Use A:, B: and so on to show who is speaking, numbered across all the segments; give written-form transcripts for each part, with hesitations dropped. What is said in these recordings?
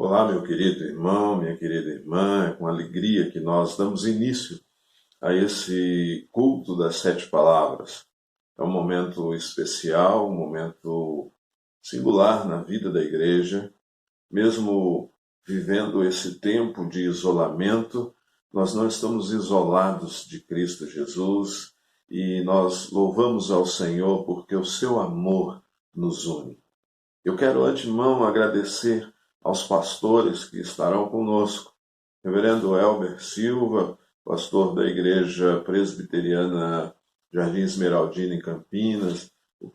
A: Olá, meu querido irmão, minha querida irmã, é com alegria que nós damos início a esse culto das 7 palavras. É um momento especial, um momento singular na vida da igreja. Mesmo vivendo esse tempo de isolamento, nós não estamos isolados de Cristo Jesus e nós louvamos ao Senhor porque o seu amor nos une. Eu quero, antemão, agradecer aos pastores que estarão conosco. Reverendo Elber Silva, pastor da Igreja Presbiteriana Jardim Esmeraldina, em Campinas, o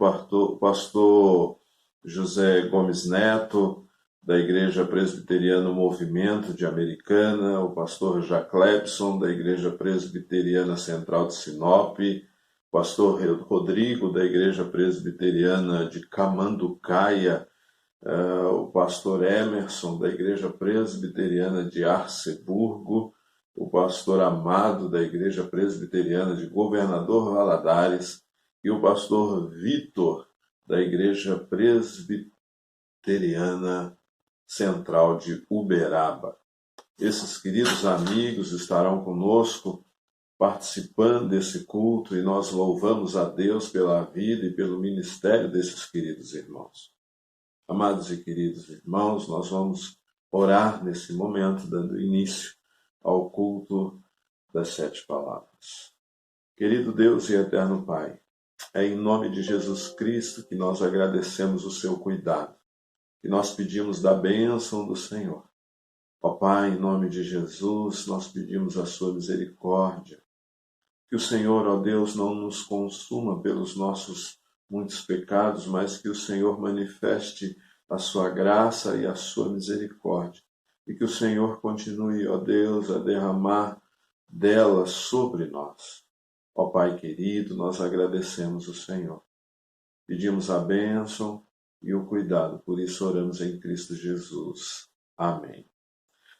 A: pastor José Gomes Neto, da Igreja Presbiteriana Movimento de Americana, o pastor Jaclebson, da Igreja Presbiteriana Central de Sinop, o pastor Rodrigo, da Igreja Presbiteriana de Camanducaia, o pastor Emerson, da Igreja Presbiteriana de Arceburgo, o pastor Amado, da Igreja Presbiteriana de Governador Valadares, e o pastor Vitor, da Igreja Presbiteriana Central de Uberaba. Esses queridos amigos estarão conosco participando desse culto e nós louvamos a Deus pela vida e pelo ministério desses queridos irmãos. Amados e queridos irmãos, nós vamos orar nesse momento, dando início ao culto das 7 palavras. Querido Deus e eterno Pai, é em nome de Jesus Cristo que nós agradecemos o seu cuidado, que nós pedimos da bênção do Senhor. Ó Pai, em nome de Jesus, nós pedimos a sua misericórdia, que o Senhor, ó Deus, não nos consuma pelos nossos muitos pecados, mas que o Senhor manifeste a sua graça e a sua misericórdia. E que o Senhor continue, ó Deus, a derramar dela sobre nós. Ó Pai querido, nós agradecemos o Senhor. Pedimos a bênção e o cuidado, por isso oramos em Cristo Jesus. Amém.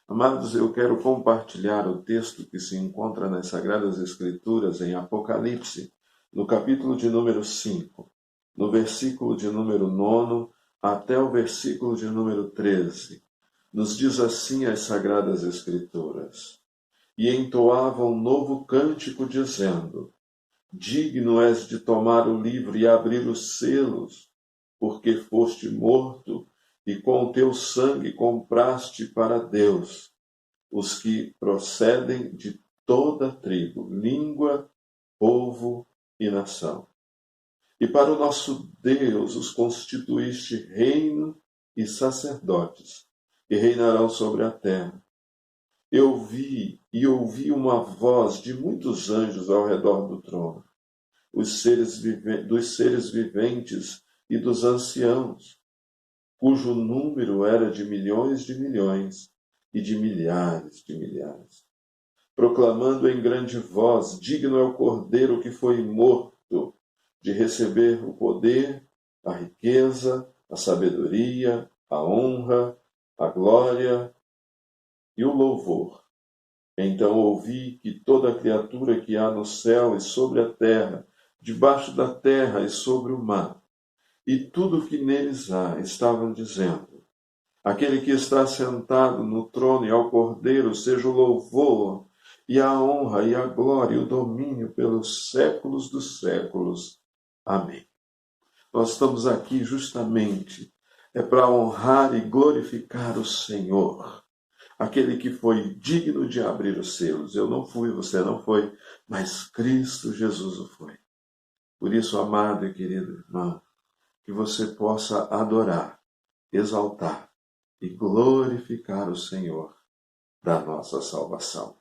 A: Amados, eu quero compartilhar o texto que se encontra nas Sagradas Escrituras em Apocalipse, no capítulo de número 5, no versículo de número 9 até o versículo de número 13. Nos diz assim as Sagradas Escrituras: E entoava um novo cântico, dizendo: Digno és de tomar o livro e abrir os selos, porque foste morto, e com o teu sangue compraste para Deus os que procedem de toda tribo, língua, povo e nação. E para o nosso Deus os constituíste reino e sacerdotes, e reinarão sobre a terra. Eu ouvi uma voz de muitos anjos ao redor do trono, dos seres viventes e dos anciãos, cujo número era de milhões e de milhares, proclamando em grande voz: Digno é o Cordeiro que foi morto de receber o poder, a riqueza, a sabedoria, a honra, a glória e o louvor. Então ouvi que toda criatura que há no céu e sobre a terra, debaixo da terra e sobre o mar, e tudo o que neles há, estavam dizendo: Aquele que está sentado no trono e ao Cordeiro seja o louvor, e a honra, e a glória, e o domínio pelos séculos dos séculos. Amém. Nós estamos aqui justamente para honrar e glorificar o Senhor, aquele que foi digno de abrir os selos. Eu não fui, você não foi, mas Cristo Jesus o foi. Por isso, amado e querido irmão, que você possa adorar, exaltar e glorificar o Senhor da nossa salvação.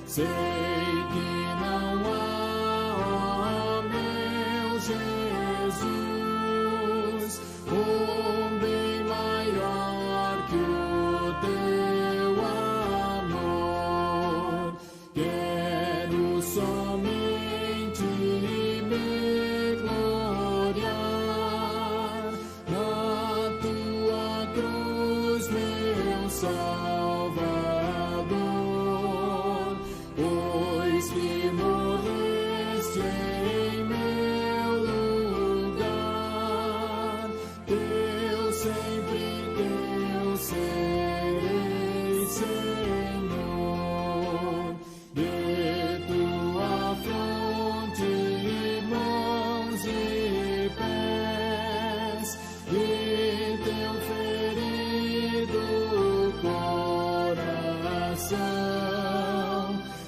B: Sei que não há, ó meu Jesus, um bem maior.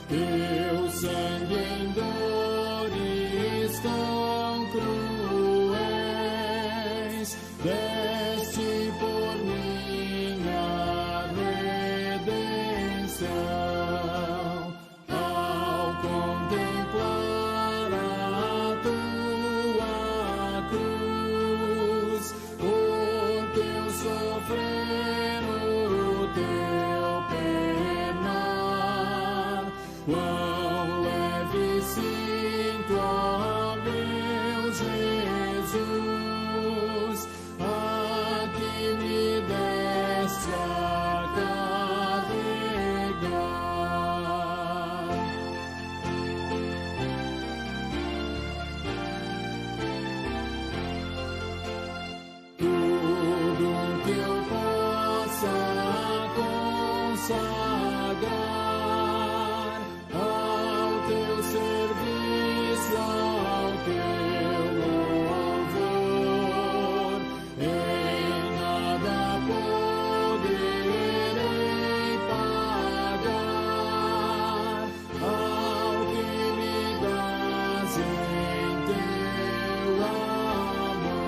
B: Teu sangue em dores tão cruéis, deste por minha redenção. Ao contemplar a tua cruz, o teu sofrer, o teu penar, quão leve sinto, ó meu Jesus, aqui me deste a carregar. Tudo que eu possa consagrar ao teu serviço, ao teu louvor, em nada poderei pagar ao que me dás em teu amor.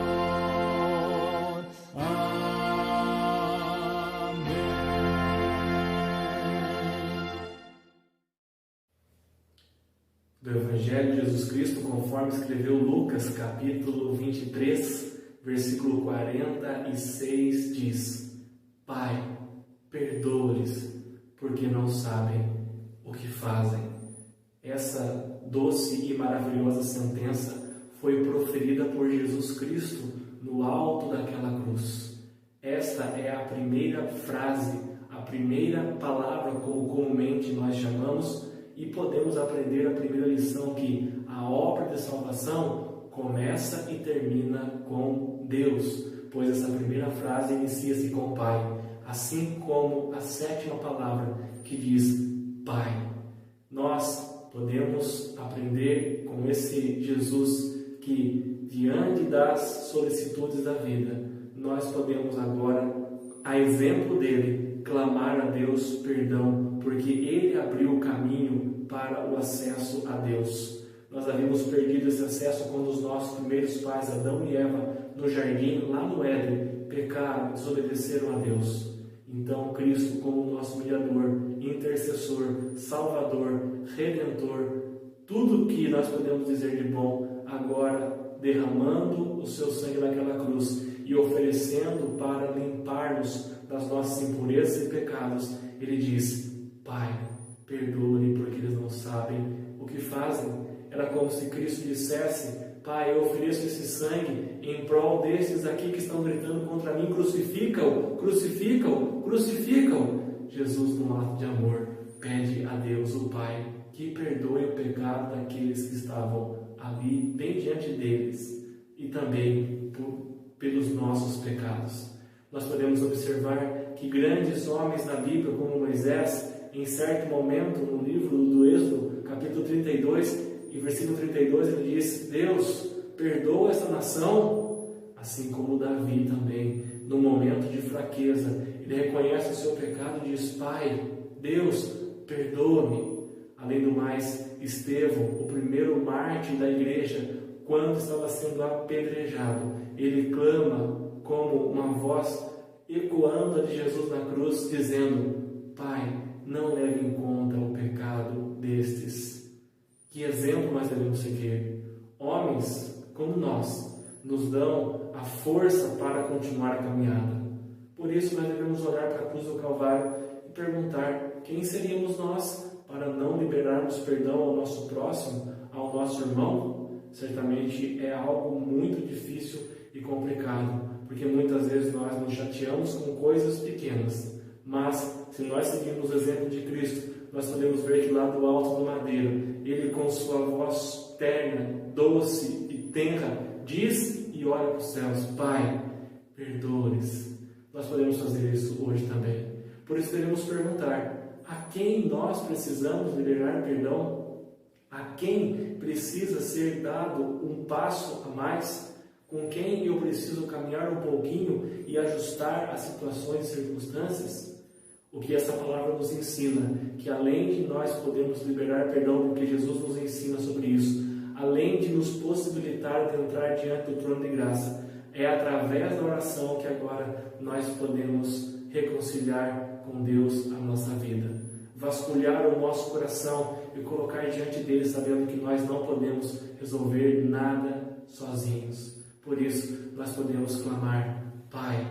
C: Do Evangelho de Jesus Cristo, conforme escreveu Lucas, capítulo 23, versículo 46, diz: Pai, perdoa-lhes, porque não sabem o que fazem. Essa doce e maravilhosa sentença foi proferida por Jesus Cristo no alto daquela cruz. Esta é a primeira frase, a primeira palavra, como comumente nós chamamos, e podemos aprender a primeira lição, que a obra de salvação começa e termina com Deus, pois essa primeira frase inicia-se com Pai, assim como a sétima palavra, que diz Pai. Nós podemos aprender com esse Jesus que, diante das solicitudes da vida, nós podemos agora, a exemplo dele, clamar a Deus perdão, porque ele abriu o caminho para o acesso a Deus. Nós havíamos perdido esse acesso quando os nossos primeiros pais, Adão e Eva, no jardim, lá no Éden, pecaram, desobedeceram a Deus. Então Cristo, como nosso mediador, intercessor, salvador, redentor, tudo que nós podemos dizer de bom, agora derramando o seu sangue naquela cruz e oferecendo para limpar-nos das nossas impurezas e pecados, ele diz: Pai, perdoe, porque eles não sabem o que fazem. Era como se Cristo dissesse: Pai, eu ofereço esse sangue em prol desses aqui que estão gritando contra mim: crucifica-o, crucifica-o, crucifica-o. Jesus, num ato de amor, pede a Deus, o Pai, que perdoe o pecado daqueles que estavam ali, bem diante deles, e também pelos nossos pecados. Nós podemos observar que grandes homens na Bíblia, como Moisés, em certo momento, no livro do Êxodo, capítulo 32, e versículo 32, ele diz: Deus, perdoa esta nação. Assim como Davi também, no momento de fraqueza, ele reconhece o seu pecado e diz: Pai, Deus, perdoa-me. Além do mais, Estevão, o primeiro mártir da igreja, quando estava sendo apedrejado, ele clama como uma voz ecoando a de Jesus na cruz, dizendo: Pai, não leve em conta o pecado destes. Que exemplo nós devemos seguir? Homens como nós nos dão a força para continuar a caminhada. Por isso nós devemos olhar para a cruz do Calvário e perguntar: quem seríamos nós para não liberarmos perdão ao nosso próximo, ao nosso irmão? Certamente é algo muito difícil e complicado, porque muitas vezes nós nos chateamos com coisas pequenas, mas se nós seguirmos o exemplo de Cristo, nós podemos ver que lá do alto do madeiro, ele com sua voz terna, doce e tenra, diz e olha para os céus: Pai, perdoa-lhes. Nós podemos fazer isso hoje também. Por isso devemos perguntar: a quem nós precisamos liberar perdão? A quem precisa ser dado um passo a mais? Com quem eu preciso caminhar um pouquinho e ajustar as situações e circunstâncias? O que essa palavra nos ensina, que além de nós podermos liberar perdão, porque Jesus nos ensina sobre isso, além de nos possibilitar de entrar diante do trono de graça, é através da oração que agora nós podemos reconciliar com Deus a nossa vida. Vasculhar o nosso coração e colocar diante dele, sabendo que nós não podemos resolver nada sozinhos. Por isso, nós podemos clamar: Pai,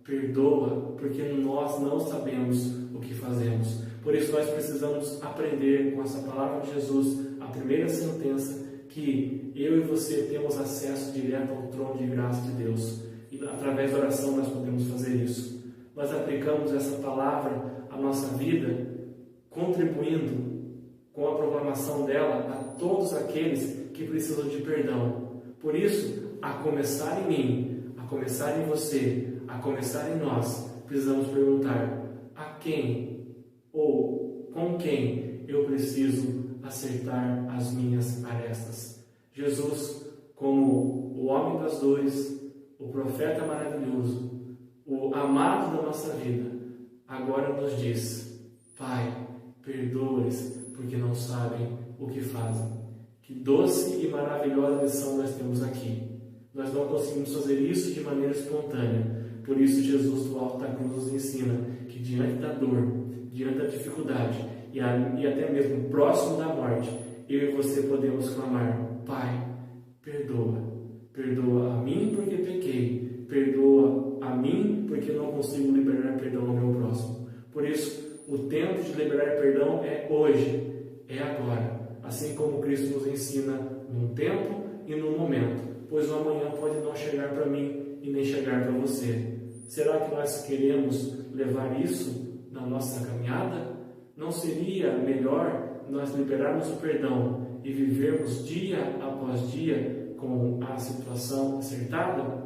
C: perdoa, porque nós não sabemos o que fazemos. Por isso, nós precisamos aprender com essa palavra de Jesus, a primeira sentença, que eu e você temos acesso direto ao trono de graça de Deus. E através da oração nós podemos fazer isso. Nós aplicamos essa palavra à nossa vida, contribuindo com a proclamação dela a todos aqueles que precisam de perdão. Por isso, a começar em mim, a começar em você, a começar em nós, precisamos perguntar: a quem ou com quem eu preciso acertar as minhas arestas? Jesus, como o homem das dores, o profeta maravilhoso, o amado da nossa vida, agora nos diz: Pai, perdoa-lhes, porque não sabem o que fazem. Que doce e maravilhosa lição nós temos aqui. Nós não conseguimos fazer isso de maneira espontânea. Por isso, Jesus do alto da cruz nos ensina que diante da dor, diante da dificuldade e até mesmo próximo da morte, eu e você podemos clamar: Pai, perdoa. Perdoa a mim porque pequei. Perdoa a mim porque não consigo liberar perdão ao meu próximo. Por isso, o tempo de liberar perdão é hoje, é agora. Assim como Cristo nos ensina num tempo e num momento. Pois o amanhã pode não chegar para mim e nem chegar para você. Será que nós queremos levar isso na nossa caminhada? Não seria melhor nós liberarmos o perdão e vivermos dia após dia com a situação acertada?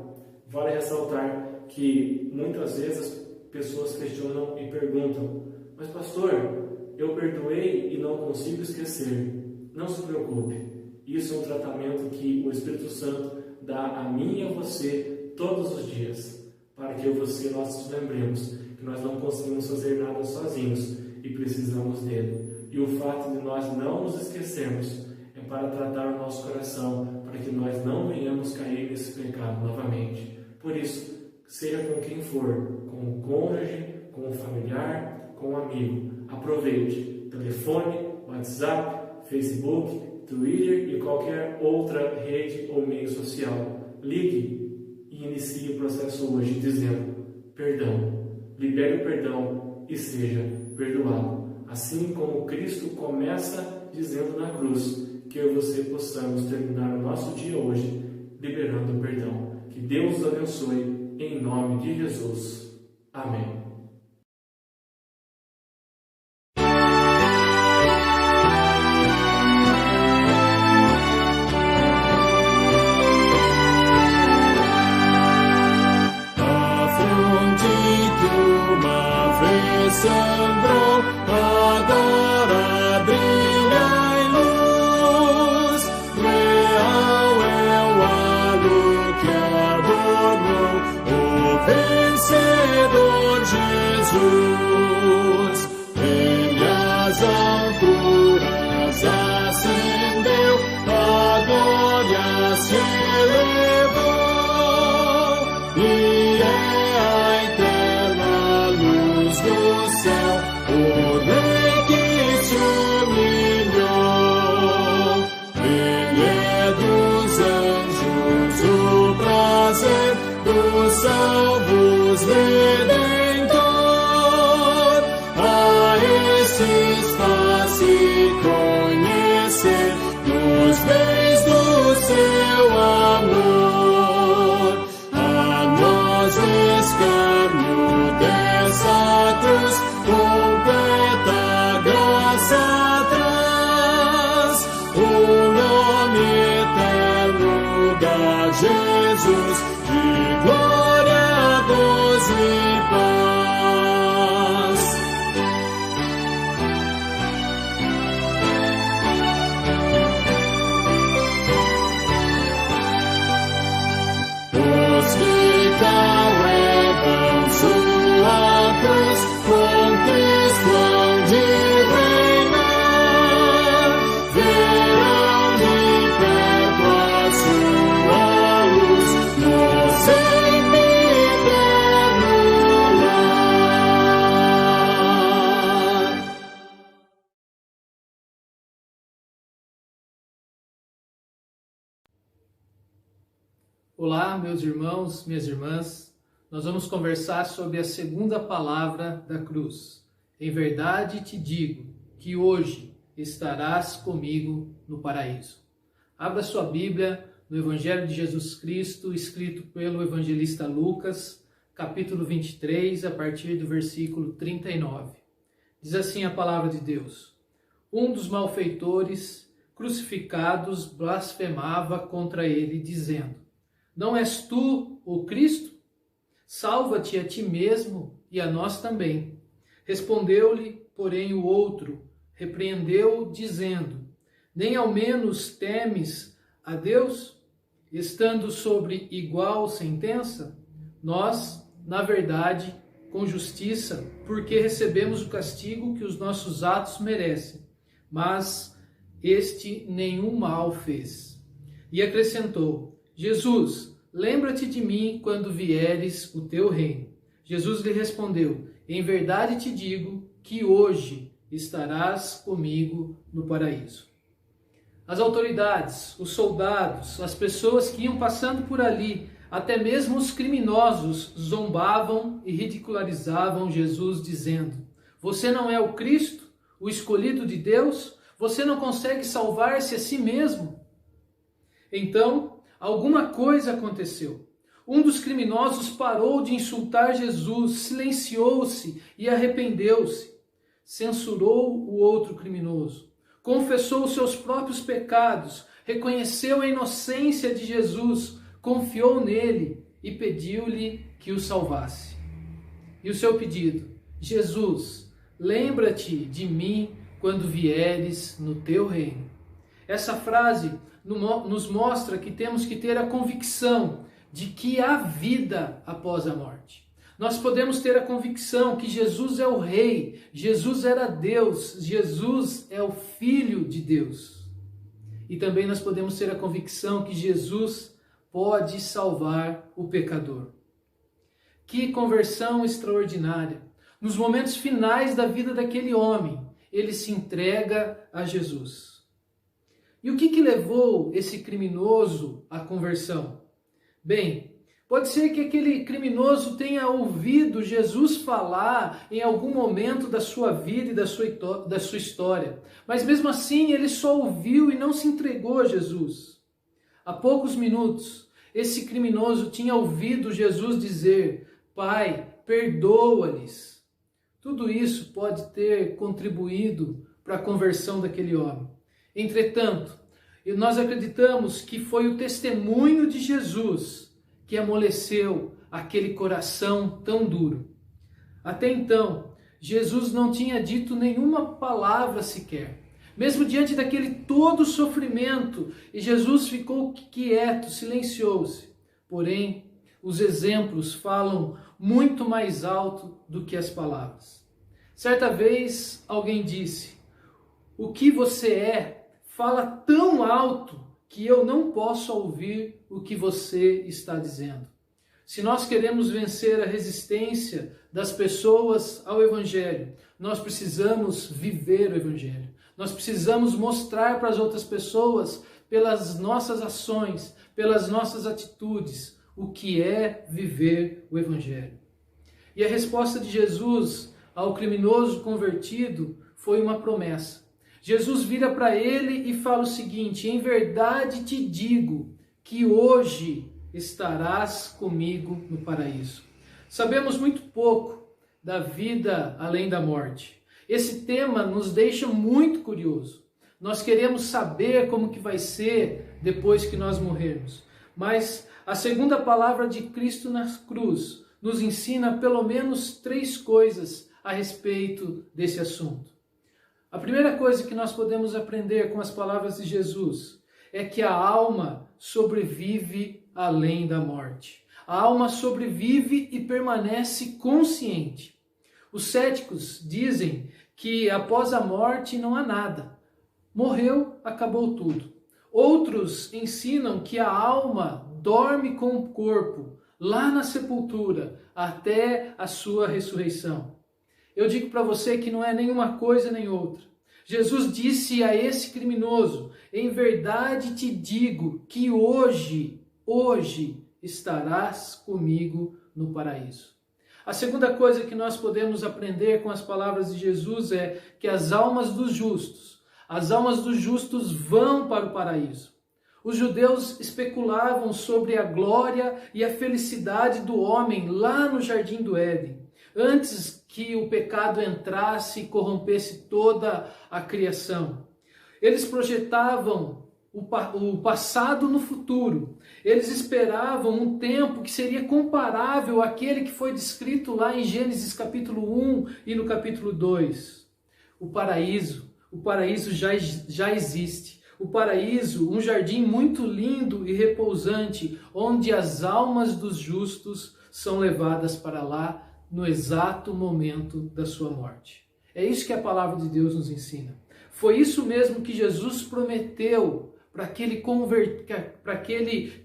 C: Vale ressaltar que muitas vezes pessoas questionam e perguntam: mas pastor, eu perdoei e não consigo esquecer. Não se preocupe, isso é um tratamento que o Espírito Santo dá a mim e a você todos os dias, para que eu e você nós nos lembremos que nós não conseguimos fazer nada sozinhos e precisamos dele. E o fato de nós não nos esquecermos é para tratar o nosso coração, para que nós não venhamos cair nesse pecado novamente. Por isso, seja com quem for, com o cônjuge, com o familiar, com o amigo, aproveite telefone, WhatsApp, Facebook, Twitter e qualquer outra rede ou meio social. Ligue e inicie o processo hoje dizendo: perdão, libere o perdão e seja perdoado. Assim como Cristo começa dizendo na cruz, que eu e você possamos terminar o nosso dia hoje liberando o perdão. Que Deus os abençoe em nome de Jesus. Amém.
B: Sangrou, agora brilha em luz. Leal é o halo que adornou o vencedor Jesus. Ele as alturas ascendeu, a glória se elevou e é a eterna luz do céu, o Rei que se humilhou. Ele é dos anjos o prazer, dos salvos redentor. A esses faz-se conhecer nos bens do seu amor. A nós escárnio dessa cruz, completa graça traz. O nome eterno da Jesus, de glória, gozo e paz. Os que carregam sua cruz,
D: Olá, meus irmãos, minhas irmãs. Nós vamos conversar sobre a segunda palavra da cruz. Em verdade te digo que hoje estarás comigo no paraíso. Abra sua Bíblia no Evangelho de Jesus Cristo, escrito pelo evangelista Lucas, capítulo 23, a partir do versículo 39. Diz assim a palavra de Deus: Um dos malfeitores crucificados blasfemava contra ele, dizendo: Não és tu o Cristo? Salva-te a ti mesmo e a nós também. Respondeu-lhe, porém, o outro, repreendeu, dizendo: Nem ao menos temes a Deus, estando sobre igual sentença? Nós, na verdade, com justiça, porque recebemos o castigo que os nossos atos merecem, mas este nenhum mal fez. E acrescentou: Jesus, lembra-te de mim quando vieres o teu reino. Jesus lhe respondeu: Em verdade te digo que hoje estarás comigo no paraíso. As autoridades, os soldados, as pessoas que iam passando por ali, até mesmo os criminosos, zombavam e ridicularizavam Jesus, dizendo: Você não é o Cristo, o escolhido de Deus? Você não consegue salvar-se a si mesmo? Então, alguma coisa aconteceu. Um dos criminosos parou de insultar Jesus, silenciou-se e arrependeu-se. Censurou o outro criminoso, confessou os seus próprios pecados, reconheceu a inocência de Jesus, confiou nele e pediu-lhe que o salvasse. E o seu pedido: Jesus, lembra-te de mim quando vieres no teu reino. Essa frase nos mostra que temos que ter a convicção de que há vida após a morte. Nós podemos ter a convicção que Jesus é o Rei, Jesus era Deus, Jesus é o Filho de Deus. E também nós podemos ter a convicção que Jesus pode salvar o pecador. Que conversão extraordinária! Nos momentos finais da vida daquele homem, ele se entrega a Jesus. E o que levou esse criminoso à conversão? Bem, pode ser que aquele criminoso tenha ouvido Jesus falar em algum momento da sua vida e da sua história, mas mesmo assim ele só ouviu e não se entregou a Jesus. Há poucos minutos, esse criminoso tinha ouvido Jesus dizer: Pai, perdoa-lhes. Tudo isso pode ter contribuído para a conversão daquele homem. Entretanto, nós acreditamos que foi o testemunho de Jesus que amoleceu aquele coração tão duro. Até então, Jesus não tinha dito nenhuma palavra sequer. Mesmo diante daquele todo sofrimento, e Jesus ficou quieto, silenciou-se. Porém, os exemplos falam muito mais alto do que as palavras. Certa vez, alguém disse: O que você é fala tão alto que eu não posso ouvir o que você está dizendo. Se nós queremos vencer a resistência das pessoas ao Evangelho, nós precisamos viver o Evangelho. Nós precisamos mostrar para as outras pessoas, pelas nossas ações, pelas nossas atitudes, o que é viver o Evangelho. E a resposta de Jesus ao criminoso convertido foi uma promessa. Jesus vira para ele e fala o seguinte: Em verdade te digo que hoje estarás comigo no paraíso. Sabemos muito pouco da vida além da morte. Esse tema nos deixa muito curioso. Nós queremos saber como que vai ser depois que nós morrermos. Mas a segunda palavra de Cristo na cruz nos ensina pelo menos 3 coisas a respeito desse assunto. A primeira coisa que nós podemos aprender com as palavras de Jesus é que a alma sobrevive além da morte. A alma sobrevive e permanece consciente. Os céticos dizem que após a morte não há nada. Morreu, acabou tudo. Outros ensinam que a alma dorme com o corpo, lá na sepultura, até a sua ressurreição. Eu digo para você que não é nenhuma coisa nem outra. Jesus disse a esse criminoso: Em verdade te digo que hoje estarás comigo no paraíso. A segunda coisa que nós podemos aprender com as palavras de Jesus é que as almas dos justos vão para o paraíso. Os judeus especulavam sobre a glória e a felicidade do homem lá no Jardim do Éden, antes que o pecado entrasse e corrompesse toda a criação. Eles projetavam o passado no futuro. Eles esperavam um tempo que seria comparável àquele que foi descrito lá em Gênesis capítulo 1 e no capítulo 2. O paraíso já existe. O paraíso, um jardim muito lindo e repousante, onde as almas dos justos são levadas para lá no exato momento da sua morte. É isso que a palavra de Deus nos ensina. Foi isso mesmo que Jesus prometeu para aquele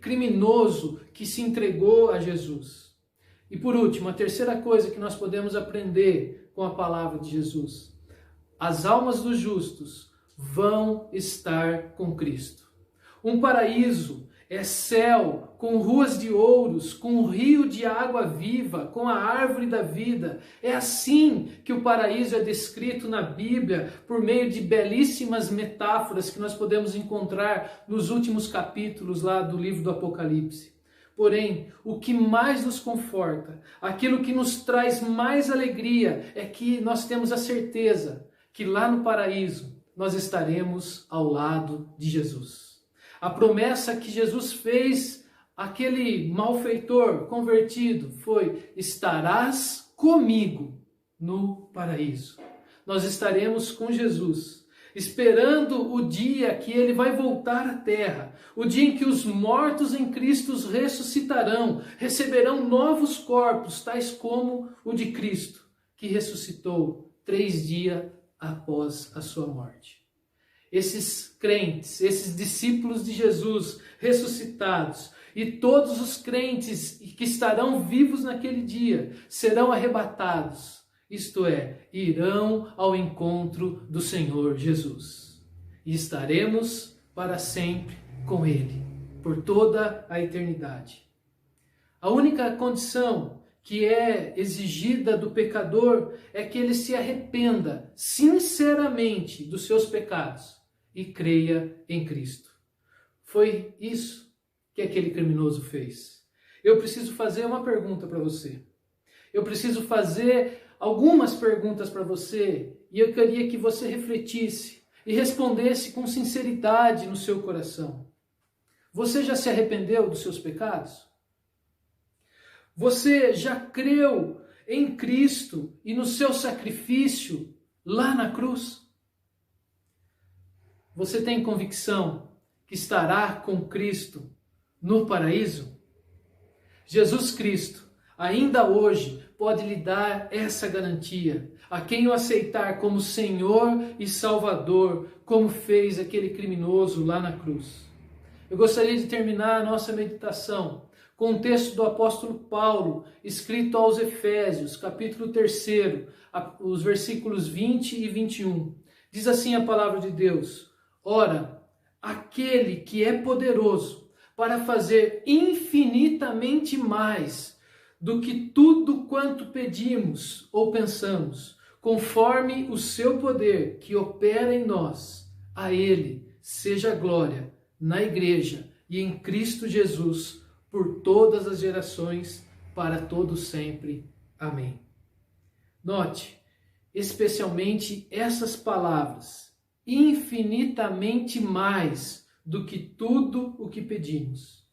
D: criminoso que se entregou a Jesus. E por último, a terceira coisa que nós podemos aprender com a palavra de Jesus: as almas dos justos vão estar com Cristo. Um paraíso é céu com ruas de ouros, com um rio de água viva, com a árvore da vida. É assim que o paraíso é descrito na Bíblia, por meio de belíssimas metáforas que nós podemos encontrar nos últimos capítulos lá do livro do Apocalipse. Porém, o que mais nos conforta, aquilo que nos traz mais alegria, é que nós temos a certeza que lá no paraíso nós estaremos ao lado de Jesus. A promessa que Jesus fez àquele malfeitor convertido foi: estarás comigo no paraíso. Nós estaremos com Jesus, esperando o dia que ele vai voltar à terra, o dia em que os mortos em Cristo ressuscitarão, receberão novos corpos, tais como o de Cristo, que ressuscitou 3 dias após a sua morte. Esses crentes, esses discípulos de Jesus ressuscitados e todos os crentes que estarão vivos naquele dia serão arrebatados, isto é, irão ao encontro do Senhor Jesus. E estaremos para sempre com Ele, por toda a eternidade. A única condição que é exigida do pecador é que ele se arrependa sinceramente dos seus pecados e creia em Cristo. Foi isso que aquele criminoso fez. Eu preciso fazer uma pergunta para você. Eu preciso fazer algumas perguntas para você e eu queria que você refletisse e respondesse com sinceridade no seu coração. Você já se arrependeu dos seus pecados? Você já creu em Cristo e no seu sacrifício lá na cruz? Você tem convicção que estará com Cristo no paraíso? Jesus Cristo, ainda hoje, pode lhe dar essa garantia a quem o aceitar como Senhor e Salvador, como fez aquele criminoso lá na cruz. Eu gostaria de terminar a nossa meditação com um texto do apóstolo Paulo, escrito aos Efésios, capítulo 3, os versículos 20 e 21. Diz assim a palavra de Deus: ora, aquele que é poderoso para fazer infinitamente mais do que tudo quanto pedimos ou pensamos, conforme o seu poder que opera em nós, a Ele seja glória na Igreja e em Cristo Jesus, por todas as gerações, para todo sempre. Amém. Note, especialmente essas palavras: infinitamente mais do que tudo o que pedimos.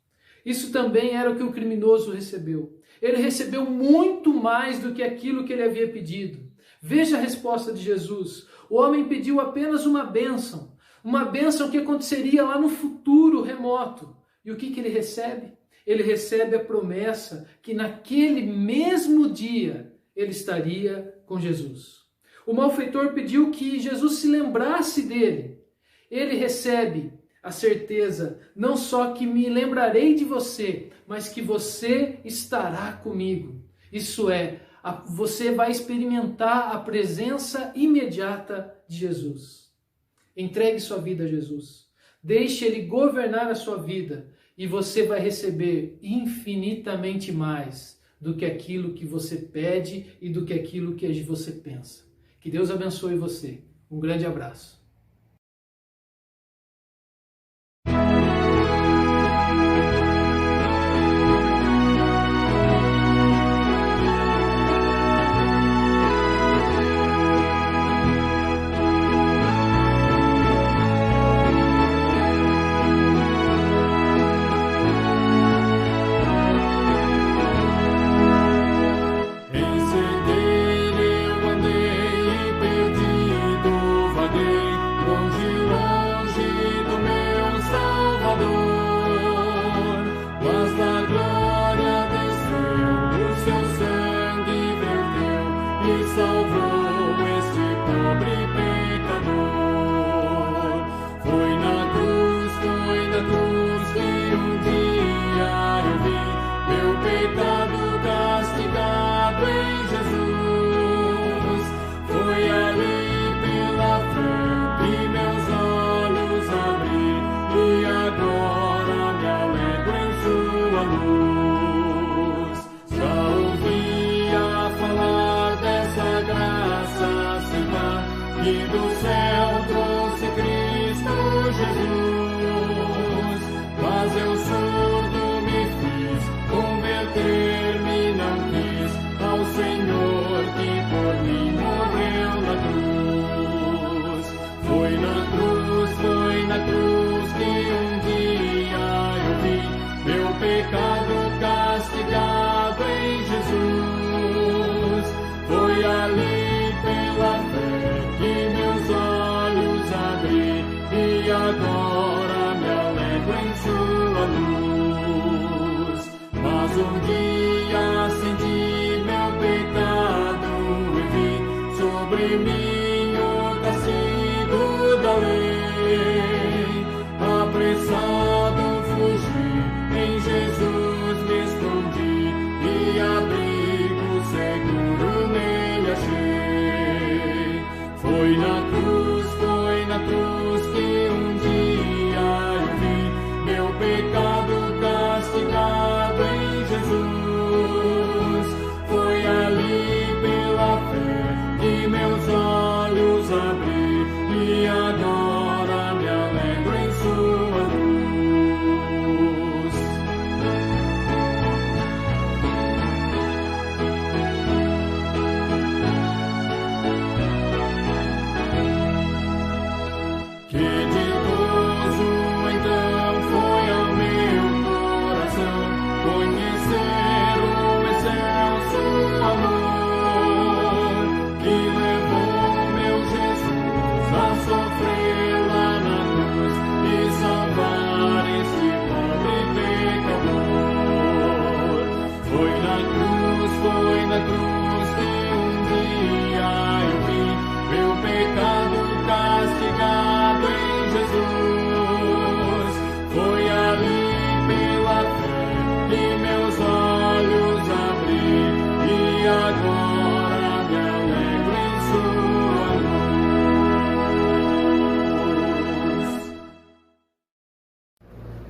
D: Isso também era o que o criminoso recebeu. Ele recebeu muito mais do que aquilo que ele havia pedido. Veja a resposta de Jesus. O homem pediu apenas uma bênção que aconteceria lá no futuro remoto. E o que ele recebe? Ele recebe a promessa que naquele mesmo dia ele estaria com Jesus. O malfeitor pediu que Jesus se lembrasse dele. Ele recebe a certeza, não só que me lembrarei de você, mas que você estará comigo. Isso é, você vai experimentar a presença imediata de Jesus. Entregue sua vida a Jesus. Deixe Ele governar a sua vida e você vai receber infinitamente mais do que aquilo que você pede e do que aquilo que você pensa. Que Deus abençoe você. Um grande abraço.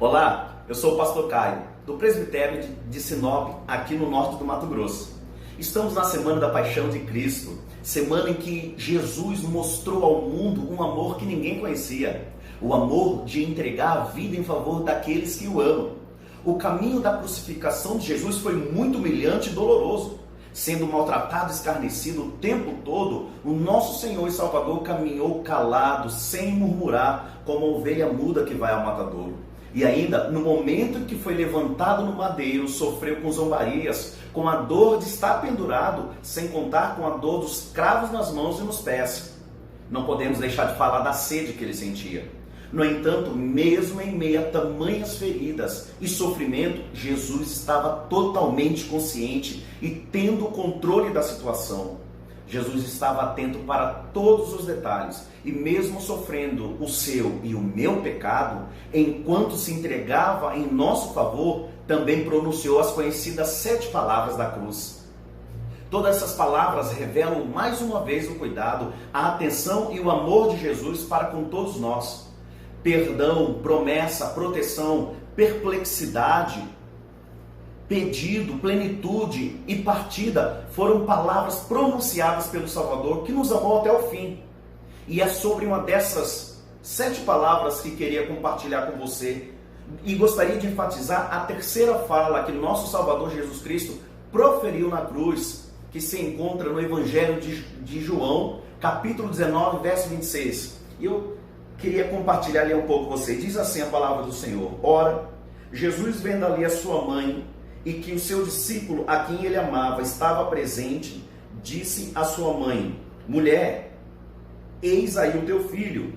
E: Olá, eu sou o pastor Caio, do presbitério de Sinop, aqui no norte do Mato Grosso. Estamos na Semana da Paixão de Cristo, semana em que Jesus mostrou ao mundo um amor que ninguém conhecia, o amor de entregar a vida em favor daqueles que o amam. O caminho da crucificação de Jesus foi muito humilhante e doloroso. Sendo maltratado e escarnecido o tempo todo, o nosso Senhor e Salvador caminhou calado, sem murmurar, como a ovelha muda que vai ao matadouro. E ainda, no momento em que foi levantado no madeiro, sofreu com zombarias, com a dor de estar pendurado, sem contar com a dor dos cravos nas mãos e nos pés. Não podemos deixar de falar da sede que ele sentia. No entanto, mesmo em meio a tamanhas feridas e sofrimento, Jesus estava totalmente consciente e tendo o controle da situação. Jesus estava atento para todos os detalhes e mesmo sofrendo o seu e o meu pecado, enquanto se entregava em nosso favor, também pronunciou as conhecidas 7 palavras da cruz. Todas essas palavras revelam mais uma vez o cuidado, a atenção e o amor de Jesus para com todos nós. Perdão, promessa, proteção, perplexidade, pedido, plenitude e partida foram palavras pronunciadas pelo Salvador que nos amou até o fim. E é sobre uma dessas 7 palavras que queria compartilhar com você. E gostaria de enfatizar a terceira fala que nosso Salvador Jesus Cristo proferiu na cruz, que se encontra no Evangelho de João, capítulo 19, verso 26. E eu queria compartilhar ali um pouco com você. Diz assim a palavra do Senhor: Ora, Jesus, vendo ali a sua mãe, e que o seu discípulo, a quem ele amava, estava presente, disse à sua mãe: Mulher, eis aí o teu filho.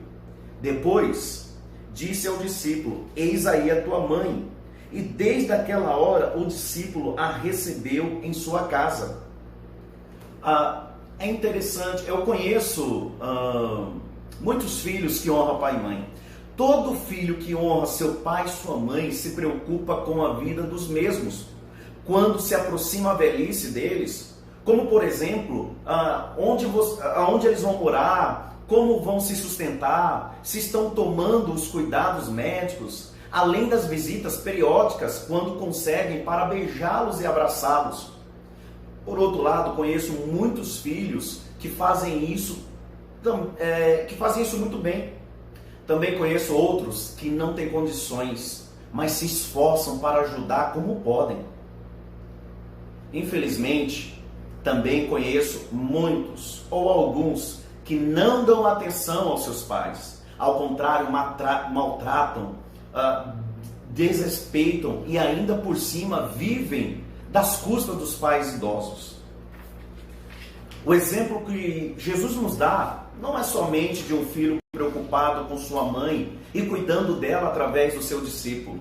E: Depois disse ao discípulo: Eis aí a tua mãe. E desde aquela hora o discípulo a recebeu em sua casa. É interessante, eu conheço muitos filhos que honram pai e mãe. Todo filho que honra seu pai e sua mãe se preocupa com a vida dos mesmos. Quando se aproxima a velhice deles, como por exemplo, onde eles vão morar, como vão se sustentar, se estão tomando os cuidados médicos, além das visitas periódicas, quando conseguem, para beijá-los e abraçá-los. Por outro lado, conheço muitos filhos que fazem isso muito bem. Também conheço outros que não têm condições, mas se esforçam para ajudar como podem. Infelizmente, também conheço muitos ou alguns que não dão atenção aos seus pais. Ao contrário, maltratam, desrespeitam e ainda por cima vivem das custas dos pais idosos. O exemplo que Jesus nos dá não é somente de um filho preocupado com sua mãe e cuidando dela através do seu discípulo,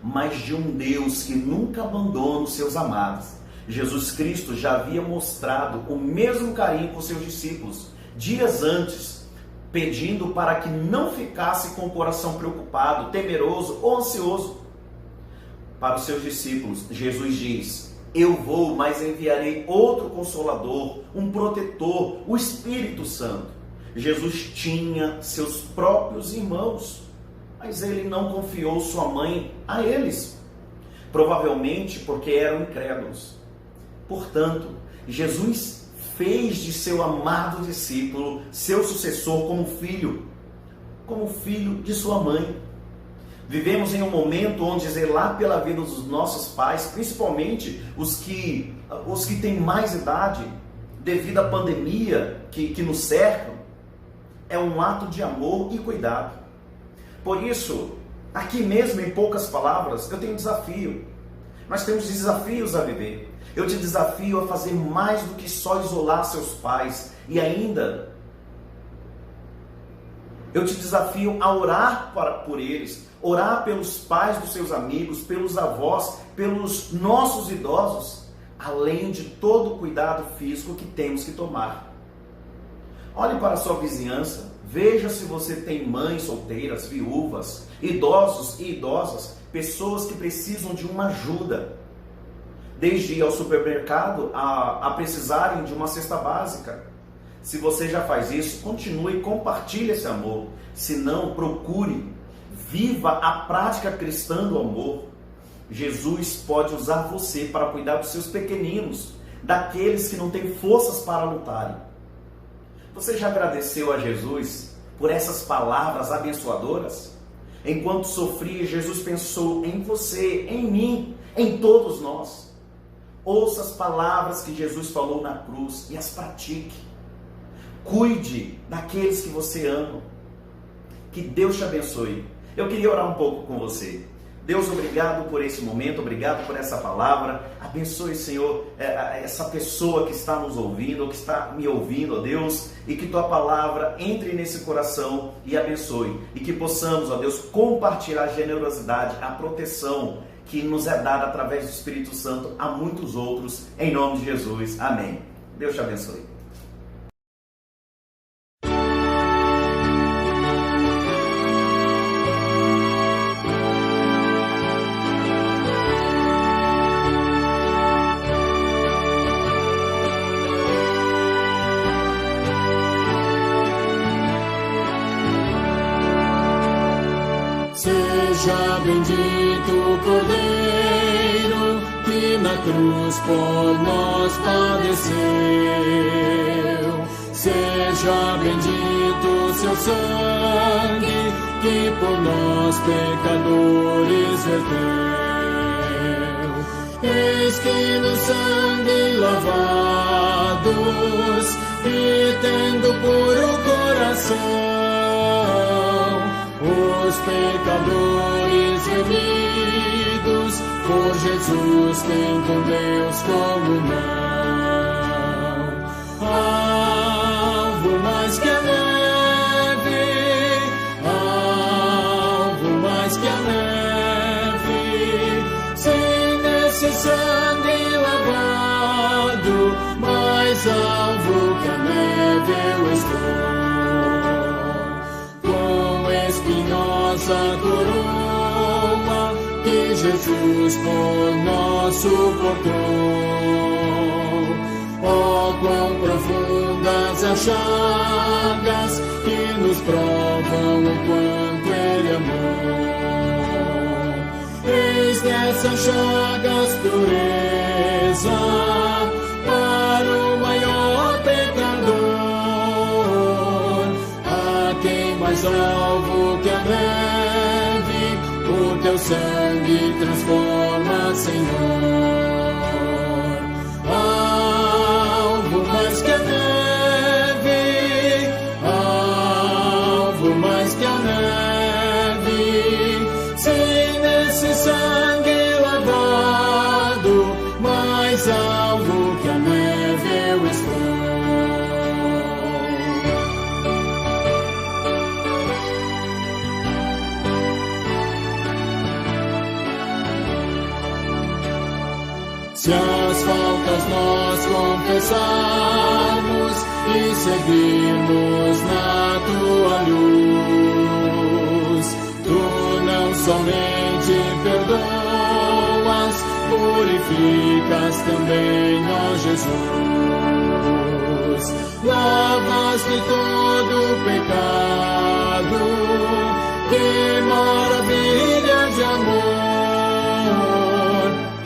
E: mas de um Deus que nunca abandona os seus amados. Jesus Cristo já havia mostrado o mesmo carinho com seus discípulos dias antes, pedindo para que não ficasse com o coração preocupado, temeroso ou ansioso. Para os seus discípulos, Jesus diz: Eu vou, mas enviarei outro Consolador, um protetor, o Espírito Santo. Jesus tinha seus próprios irmãos, mas ele não confiou sua mãe a eles, provavelmente porque eram incrédulos. Portanto, Jesus fez de seu amado discípulo seu sucessor como filho de sua mãe. Vivemos em um momento onde zelar pela vida dos nossos pais, principalmente os que têm mais idade, devido à pandemia que nos cerca, é um ato de amor e cuidado. Por isso, aqui mesmo, em poucas palavras, eu tenho um desafio. Nós temos desafios a viver. Eu te desafio a fazer mais do que só isolar seus pais. E ainda, eu te desafio a orar por eles. Orar pelos pais dos seus amigos, pelos avós, pelos nossos idosos. Além de todo o cuidado físico que temos que tomar. Olhe para a sua vizinhança. Veja se você tem mães solteiras, viúvas, idosos e idosas, pessoas que precisam de uma ajuda. Desde ir ao supermercado a precisarem de uma cesta básica. Se você já faz isso, continue e compartilhe esse amor. Se não, procure. Viva a prática cristã do amor. Jesus pode usar você para cuidar dos seus pequeninos, daqueles que não têm forças para lutarem. Você já agradeceu a Jesus por essas palavras abençoadoras? Enquanto sofria, Jesus pensou em você, em mim, em todos nós. Ouça as palavras que Jesus falou na cruz e as pratique. Cuide daqueles que você ama. Que Deus te abençoe. Eu queria orar um pouco com você. Deus, obrigado por esse momento, obrigado por essa palavra. Abençoe, Senhor, essa pessoa que está nos ouvindo, ou que está me ouvindo, ó Deus, e que Tua palavra entre nesse coração e abençoe. E que possamos, ó Deus, compartilhar a generosidade, a proteção que nos é dada através do Espírito Santo a muitos outros, em nome de Jesus. Amém. Deus te abençoe.
B: Seja Seja bendito o Cordeiro que na cruz por nós padeceu. Seja bendito o seu sangue que por nós pecadores verteu. Eis que no sangue lavados e tendo puro coração, os pecadores remidos por Jesus têm com Deus comunhão. Alvo mais que a neve, alvo mais que a neve, se nesse sangue lavado, mais alvo que a neve eu estou. Com espinhosa coroa que Jesus por nós suportou. Oh, quão profundas as chagas que nos provam o quanto Ele amou. Eis nessas chagas pureza para o maior pecador, a quem mais alvo que a neve o teu sangue transforma, Senhor. Alvo mais que a neve, alvo mais que a neve, se nesse sangue lavado, mais alvo que a neve eu estou. Se as faltas nós confessarmos e seguirmos na tua luz, tu não somente perdoas, purificas também, ó Jesus. Lavas-te todo o pecado, que maravilha de amor.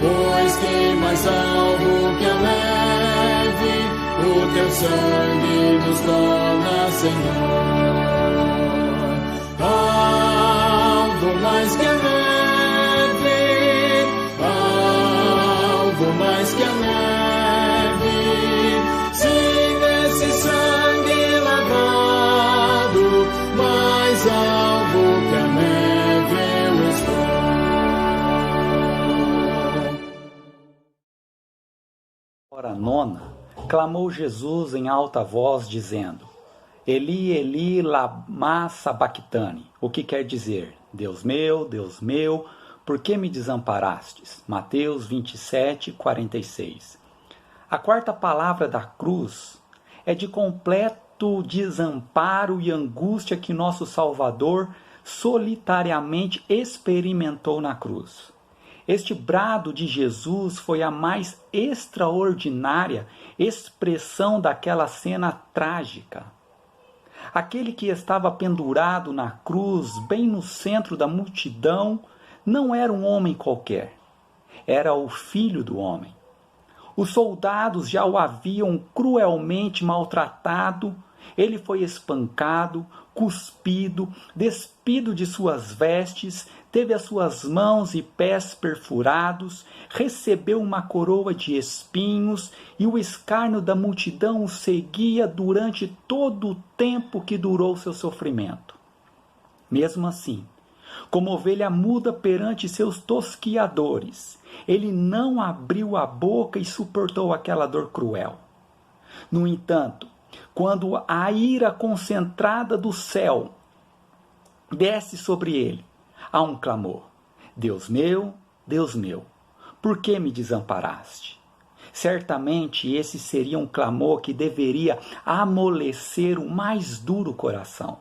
B: Pois quem mais salvo que a neve, o teu sangue nos torna, Senhor. Alvo mais que a neve, alvo mais que a neve, se nesse sangue lavado, mais alvo que a neve eu estou.
F: Hora nona, clamou Jesus em alta voz, dizendo: Eli, Eli, lama sabachthani, o que quer dizer: Deus meu, por que me desamparastes? Mateus 27, 46. A quarta palavra da cruz é de completo desamparo e angústia que nosso Salvador solitariamente experimentou na cruz. Este brado de Jesus foi a mais extraordinária expressão daquela cena trágica. Aquele que estava pendurado na cruz, bem no centro da multidão, não era um homem qualquer. Era o Filho do Homem. Os soldados já o haviam cruelmente maltratado. Ele foi espancado, cuspido, despido de suas vestes, teve as suas mãos e pés perfurados, recebeu uma coroa de espinhos e o escárnio da multidão o seguia durante todo o tempo que durou seu sofrimento. Mesmo assim, como ovelha muda perante seus tosquiadores, ele não abriu a boca e suportou aquela dor cruel. No entanto, quando a ira concentrada do céu desce sobre ele, há um clamor: Deus meu, por que me desamparaste? Certamente esse seria um clamor que deveria amolecer o mais duro coração.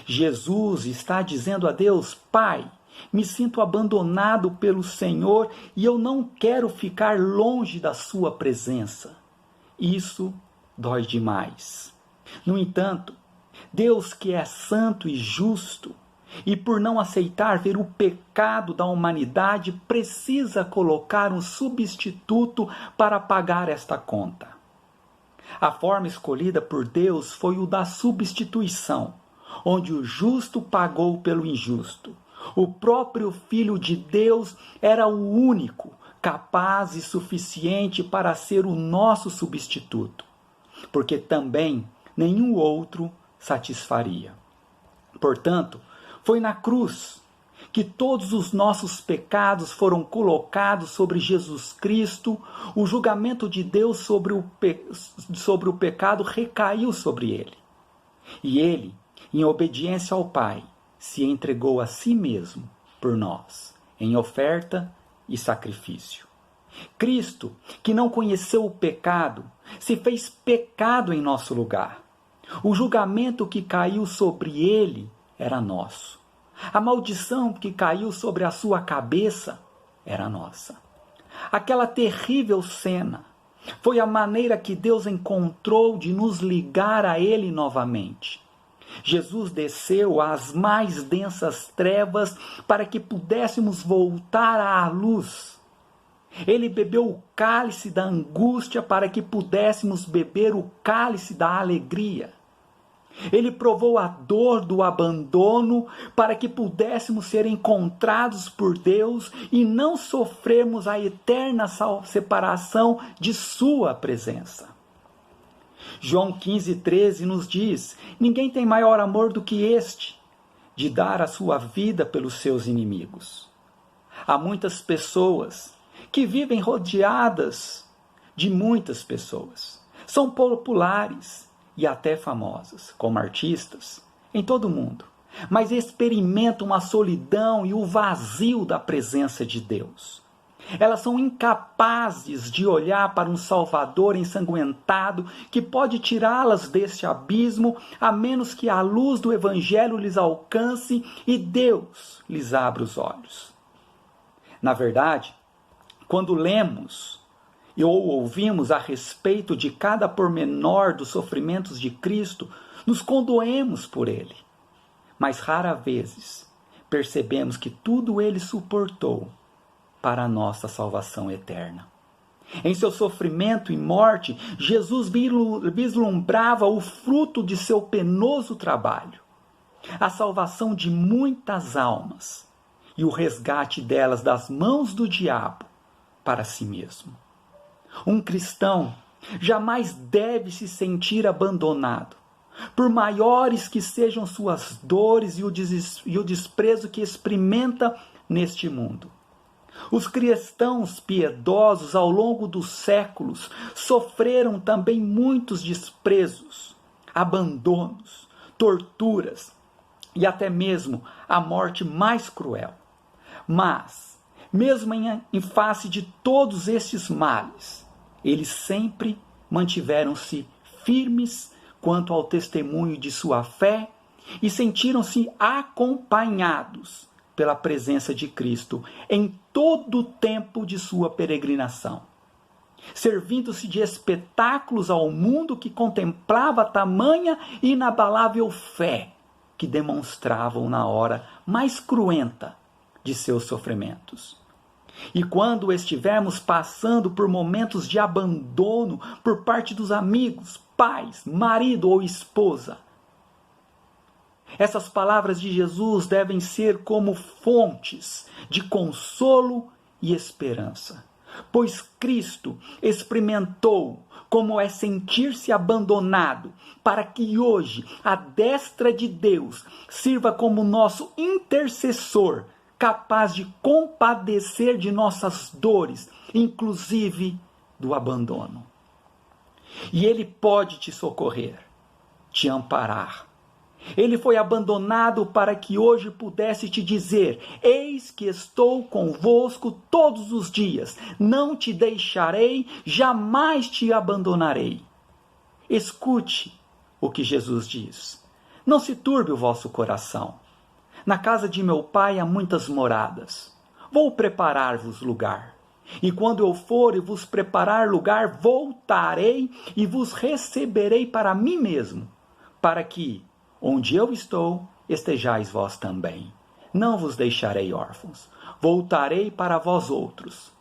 F: Jesus está dizendo a Deus: Pai, me sinto abandonado pelo Senhor e eu não quero ficar longe da sua presença. Isso dói demais. No entanto, Deus, que é santo e justo, e por não aceitar ver o pecado da humanidade, precisa colocar um substituto para pagar esta conta. A forma escolhida por Deus foi o da substituição, onde o justo pagou pelo injusto. O próprio Filho de Deus era o único, capaz e suficiente para ser o nosso substituto, porque também nenhum outro satisfaria. Portanto, foi na cruz que todos os nossos pecados foram colocados sobre Jesus Cristo, o julgamento de Deus sobre o pecado recaiu sobre ele. E ele, em obediência ao Pai, se entregou a si mesmo por nós, em oferta e sacrifício. Cristo, que não conheceu o pecado, se fez pecado em nosso lugar. O julgamento que caiu sobre ele era nosso. A maldição que caiu sobre a sua cabeça era nossa. Aquela terrível cena foi a maneira que Deus encontrou de nos ligar a Ele novamente. Jesus desceu às mais densas trevas para que pudéssemos voltar à luz. Ele bebeu o cálice da angústia para que pudéssemos beber o cálice da alegria. Ele provou a dor do abandono para que pudéssemos ser encontrados por Deus e não sofrermos a eterna separação de sua presença. João 15:13 nos diz: ninguém tem maior amor do que este, de dar a sua vida pelos seus inimigos. Há muitas pessoas que vivem rodeadas de muitas pessoas. São populares e até famosas, como artistas, em todo o mundo, mas experimentam a solidão e o vazio da presença de Deus. Elas são incapazes de olhar para um Salvador ensanguentado que pode tirá-las deste abismo, a menos que a luz do Evangelho lhes alcance e Deus lhes abra os olhos. Na verdade, quando lemos ou ouvimos a respeito de cada pormenor dos sofrimentos de Cristo, nos condoemos por ele. Mas raras vezes percebemos que tudo ele suportou para a nossa salvação eterna. Em seu sofrimento e morte, Jesus vislumbrava o fruto de seu penoso trabalho, a salvação de muitas almas e o resgate delas das mãos do diabo para si mesmo. Um cristão jamais deve se sentir abandonado, por maiores que sejam suas dores e o desprezo que experimenta neste mundo. Os cristãos piedosos ao longo dos séculos sofreram também muitos desprezos, abandonos, torturas e até mesmo a morte mais cruel. Mas, mesmo em face de todos estes males, eles sempre mantiveram-se firmes quanto ao testemunho de sua fé e sentiram-se acompanhados pela presença de Cristo em todo o tempo de sua peregrinação, servindo-se de espetáculos ao mundo que contemplava tamanha e inabalável fé que demonstravam na hora mais cruenta de seus sofrimentos. E quando estivermos passando por momentos de abandono por parte dos amigos, pais, marido ou esposa, essas palavras de Jesus devem ser como fontes de consolo e esperança, pois Cristo experimentou como é sentir-se abandonado, para que hoje a destra de Deus sirva como nosso intercessor, capaz de compadecer de nossas dores, inclusive do abandono. E Ele pode te socorrer, te amparar. Ele foi abandonado para que hoje pudesse te dizer: eis que estou convosco todos os dias, não te deixarei, jamais te abandonarei. Escute o que Jesus diz. Não se turbe o vosso coração. Na casa de meu Pai há muitas moradas. Vou preparar-vos lugar. E quando eu for e vos preparar lugar, voltarei e vos receberei para mim mesmo, para que, onde eu estou, estejais vós também. Não vos deixarei órfãos, voltarei para vós outros.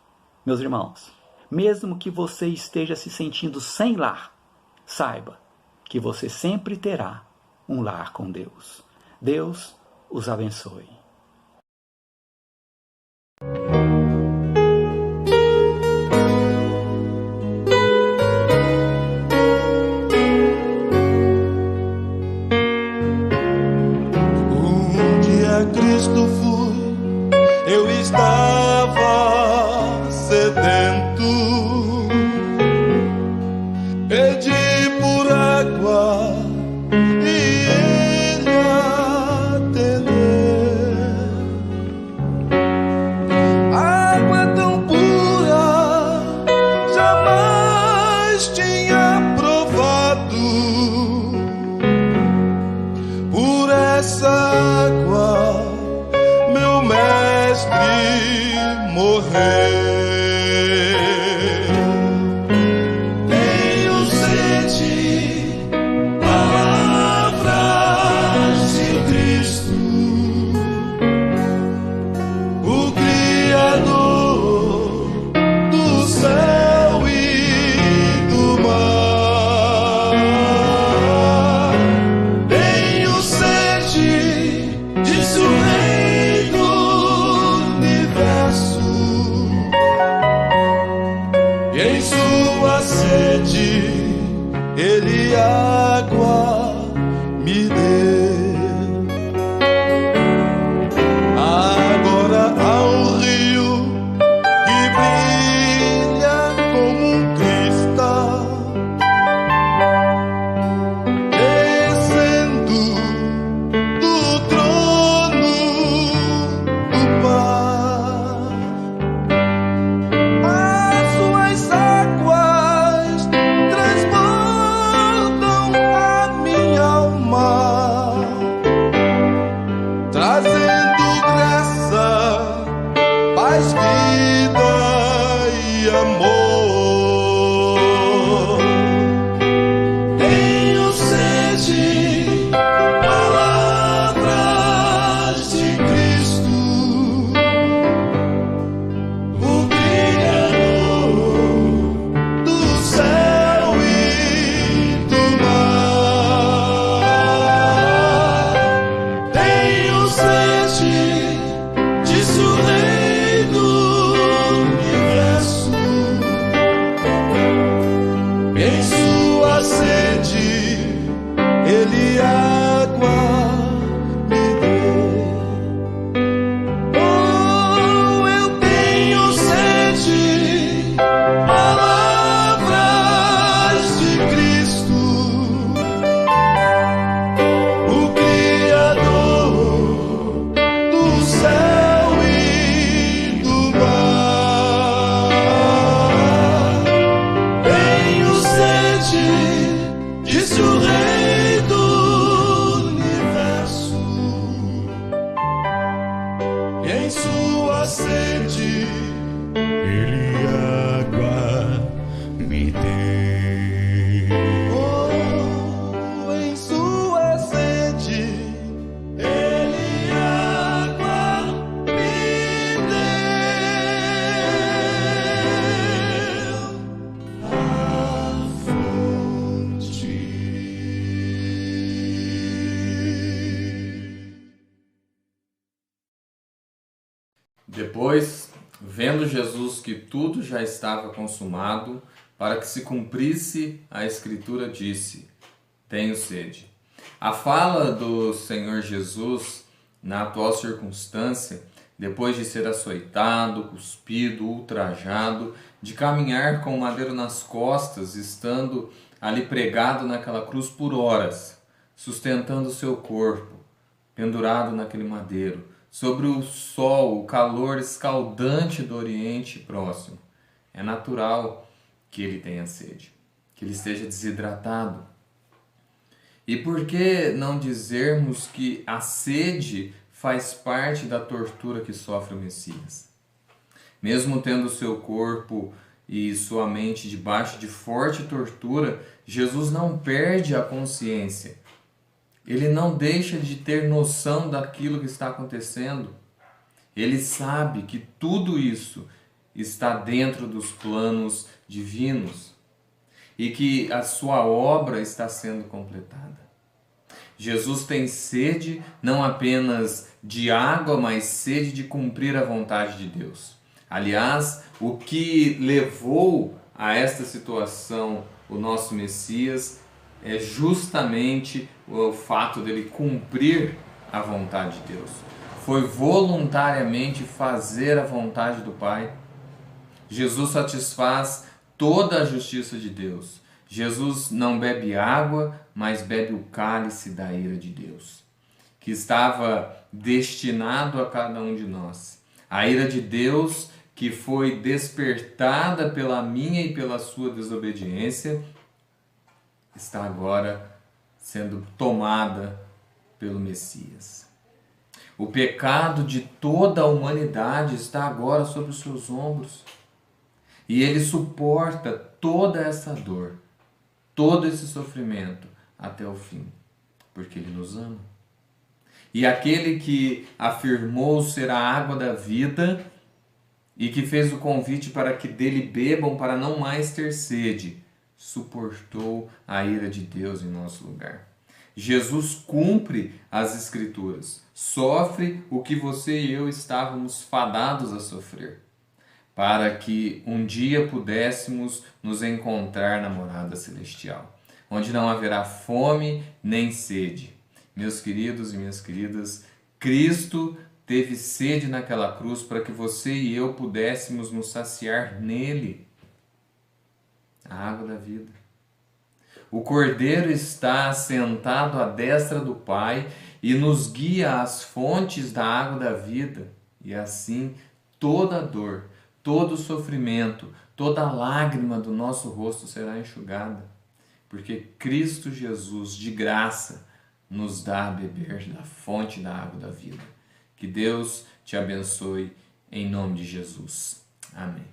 F: Meus irmãos, mesmo que você esteja se sentindo sem lar, saiba que você sempre terá um lar com Deus. Deus os abençoe.
B: Cristo fui, eu estava sedento, pedi por água e Ele atendeu. Água tão pura jamais tinha provado. Por essa água meu mestre morreu. Tenho sede, palavras de Cristo, o Criador do céu e do mar. Tenho sede, disse o Rei do universo, e em sua sede Ele água me deu. Agora há um rio que brilha como um cristal, descendo do trono do Pai. As suas águas transbordam a minha alma, trazendo graça, paz, vida e amor. Tenho sede, palavras de Cristo, o Criador do céu e do mar. Tenho sede, disse o Rei do universo, em sua sede Ele água me deu. Oh, eu tenho sede, palavras de Cristo, o Criador do céu e do mar. Tenho sede, disse o Rei do universo, e em sua sede Ele água me deu. Oh, em sua sede Ele água me deu. A fonte.
G: Depois, vendo Jesus que tudo já estava consumado, para que se cumprisse a Escritura, disse: tenho sede. A fala do Senhor Jesus, na atual circunstância, depois de ser açoitado, cuspido, ultrajado, de caminhar com o madeiro nas costas, estando ali pregado naquela cruz por horas, sustentando o seu corpo, pendurado naquele madeiro, sobre o sol, o calor escaldante do Oriente Próximo, é natural que ele tenha sede, que ele esteja desidratado. E por que não dizermos que a sede faz parte da tortura que sofre o Messias? Mesmo tendo seu corpo e sua mente debaixo de forte tortura, Jesus não perde a consciência. Ele não deixa de ter noção daquilo que está acontecendo. Ele sabe que tudo isso está dentro dos planos divinos e que a sua obra está sendo completada. Jesus tem sede não apenas de água, mas sede de cumprir a vontade de Deus. Aliás, o que levou a esta situação o nosso Messias é justamente o fato dele cumprir a vontade de Deus. Foi voluntariamente fazer a vontade do Pai. Jesus satisfaz toda a justiça de Deus. Jesus não bebe água, mas bebe o cálice da ira de Deus, que estava destinado a cada um de nós. A ira de Deus que foi despertada pela minha e pela sua desobediência, está agora sendo tomada pelo Messias. O pecado de toda a humanidade está agora sobre os seus ombros. E ele suporta toda essa dor, todo esse sofrimento até o fim, porque ele nos ama. E aquele que afirmou ser a água da vida e que fez o convite para que dele bebam para não mais ter sede, suportou a ira de Deus em nosso lugar. Jesus cumpre as Escrituras, sofre o que você e eu estávamos fadados a sofrer, para que um dia pudéssemos nos encontrar na morada celestial, onde não haverá fome nem sede. Meus queridos e minhas queridas, Cristo teve sede naquela cruz para que você e eu pudéssemos nos saciar nele, a água da vida. O Cordeiro está sentado à destra do Pai e nos guia às fontes da água da vida, e assim toda dor, todo sofrimento, toda lágrima do nosso rosto será enxugada, porque Cristo Jesus, de graça, nos dá a beber da fonte da água da vida. Que Deus te abençoe em nome de Jesus. Amém.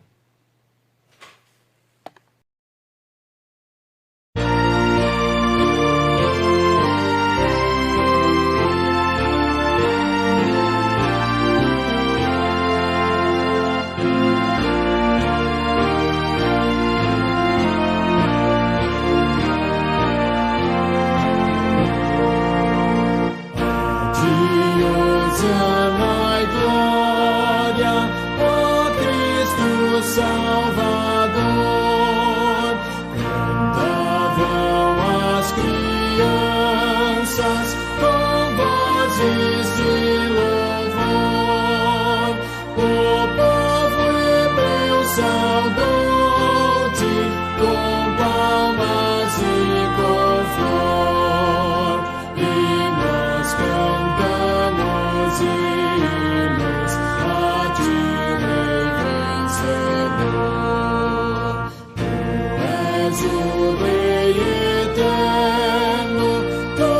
B: Hosana e glória, ó Cristo Salvador. Cantavam as crianças com vozes de louvor. O povo hebreu saudou-te com palmas e com flor. E nós cantamos hinos a ti, Rei vencedor. Tu és o Rei eterno, tu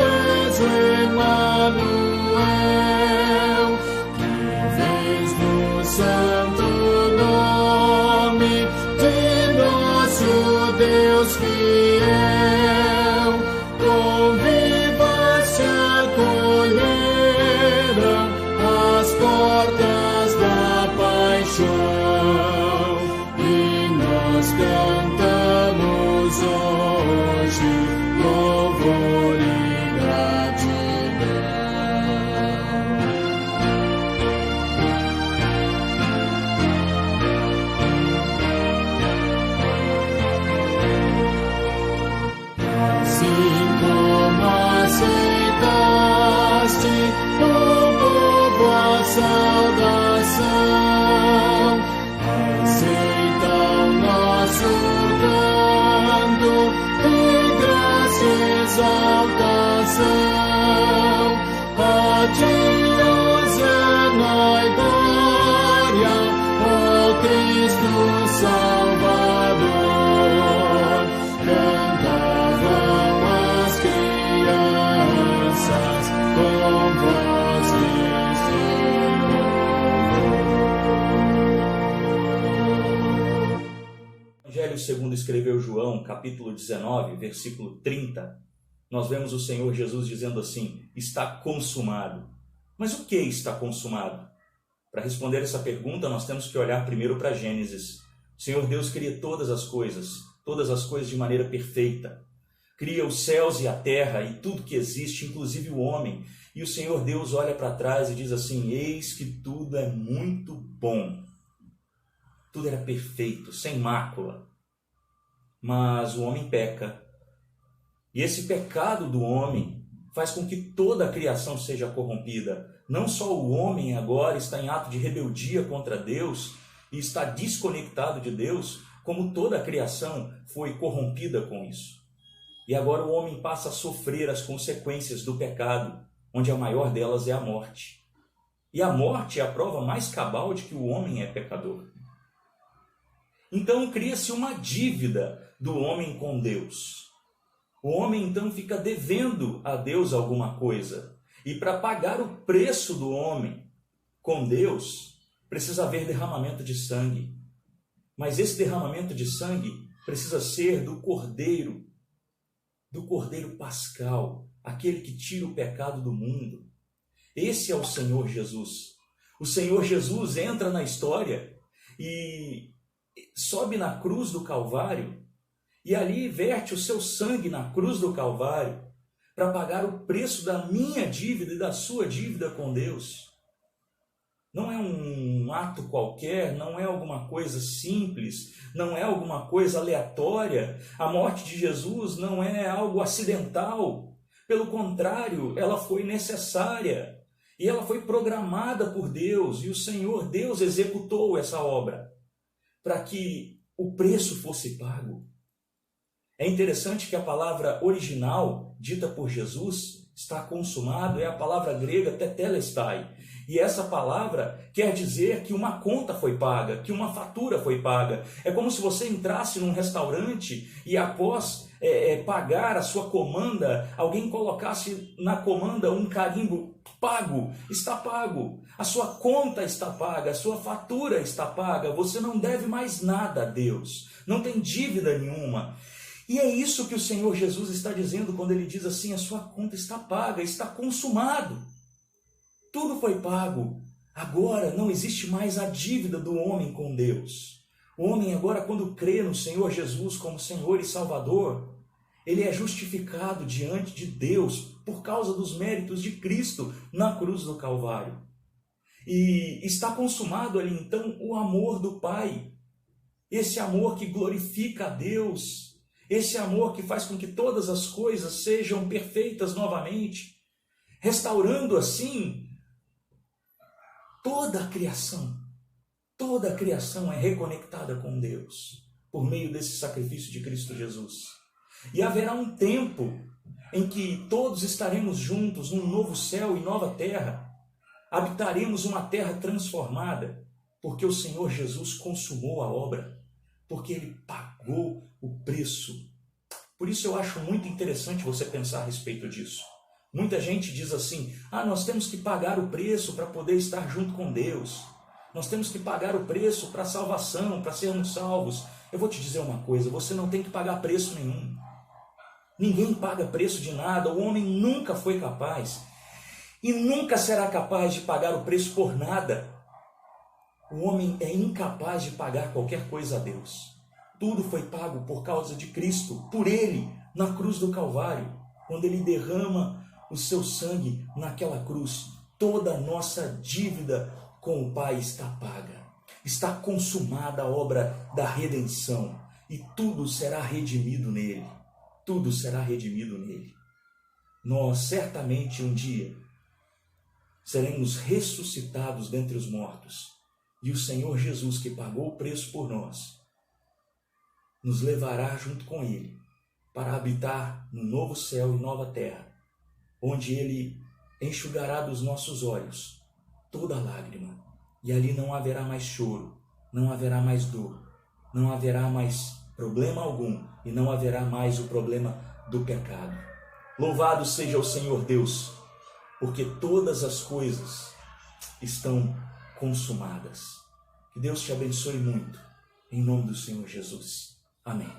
B: és o Emmanuel, que vens no santo nome de nosso Deus fiel. Convivas se acolheram as portas da paixão, e nós cantamos hoje louvor e gratidão. Assim como aceitaste o povo a saudação, aceita o nosso canto de graça e exaltação. A ti, hosana e glória, ó Cristo Salvador. Cantavam as crianças com vozes de
H: Evangelho segundo escreveu João, capítulo 19, versículo 30.
E: nós vemos o Senhor Jesus dizendo assim: está consumado. Mas o que está consumado? Para responder essa pergunta, nós temos que olhar primeiro para Gênesis. O Senhor Deus cria todas as coisas de maneira perfeita. Cria os céus e a terra e tudo que existe, inclusive o homem. E o Senhor Deus olha para trás e diz assim: eis que tudo é muito bom. Tudo era perfeito, sem mácula. Mas o homem peca. E esse pecado do homem faz com que toda a criação seja corrompida. Não só o homem agora está em ato de rebeldia contra Deus e está desconectado de Deus, como toda a criação foi corrompida com isso. E agora o homem passa a sofrer as consequências do pecado, onde a maior delas é a morte. E a morte é a prova mais cabal de que o homem é pecador. Então cria-se uma dívida do homem com Deus. O homem então fica devendo a Deus alguma coisa. E para pagar o preço do homem com Deus, precisa haver derramamento de sangue. Mas esse derramamento de sangue precisa ser do Cordeiro Pascal, aquele que tira o pecado do mundo. Esse é o Senhor Jesus. O Senhor Jesus entra na história e sobe na cruz do Calvário e ali verte o seu sangue na cruz do Calvário para pagar o preço da minha dívida e da sua dívida com Deus. Não é um ato qualquer, não é alguma coisa simples, não é alguma coisa aleatória. A morte de Jesus não é algo acidental. Pelo contrário, ela foi necessária e ela foi programada por Deus. E o Senhor Deus executou essa obra para que o preço fosse pago. É interessante que a palavra original dita por Jesus, está consumado, é a palavra grega tetelestai. E essa palavra quer dizer que uma conta foi paga, que uma fatura foi paga. É como se você entrasse num restaurante e após pagar a sua comanda, alguém colocasse na comanda um carimbo: pago, está pago. A sua conta está paga, a sua fatura está paga. Você não deve mais nada a Deus, não tem dívida nenhuma. E é isso que o Senhor Jesus está dizendo quando ele diz assim: a sua conta está paga, está consumado. Tudo foi pago. Agora não existe mais a dívida do homem com Deus. O homem agora, quando crê no Senhor Jesus como Senhor e Salvador, ele é justificado diante de Deus por causa dos méritos de Cristo na cruz do Calvário. E está consumado ali então o amor do Pai. Esse amor que glorifica a Deus. Esse amor que faz com que todas as coisas sejam perfeitas novamente, restaurando assim toda a criação. Toda a criação é reconectada com Deus por meio desse sacrifício de Cristo Jesus. E haverá um tempo em que todos estaremos juntos num novo céu e nova terra. Habitaremos uma terra transformada, porque o Senhor Jesus consumou a obra, porque Ele pagou o preço. Por isso eu acho muito interessante você pensar a respeito disso. Muita gente diz assim: nós temos que pagar o preço para poder estar junto com Deus. Nós temos que pagar o preço para a salvação, para sermos salvos. Eu vou te dizer uma coisa: você não tem que pagar preço nenhum. Ninguém paga preço de nada. O homem nunca foi capaz e nunca será capaz de pagar o preço por nada. O homem é incapaz de pagar qualquer coisa a Deus. Tudo foi pago por causa de Cristo, por Ele, na cruz do Calvário. Quando Ele derrama o seu sangue naquela cruz, toda a nossa dívida com o Pai está paga. Está consumada a obra da redenção e tudo será redimido nele. Tudo será redimido nele. Nós certamente um dia seremos ressuscitados dentre os mortos e o Senhor Jesus, que pagou o preço por nós, nos levará junto com Ele para habitar no novo céu e nova terra, onde Ele enxugará dos nossos olhos toda lágrima, e ali não haverá mais choro, não haverá mais dor, não haverá mais problema algum, e não haverá mais o problema do pecado. Louvado seja o Senhor Deus, porque todas as coisas estão consumadas. Que Deus te abençoe muito, em nome do Senhor Jesus. Amém.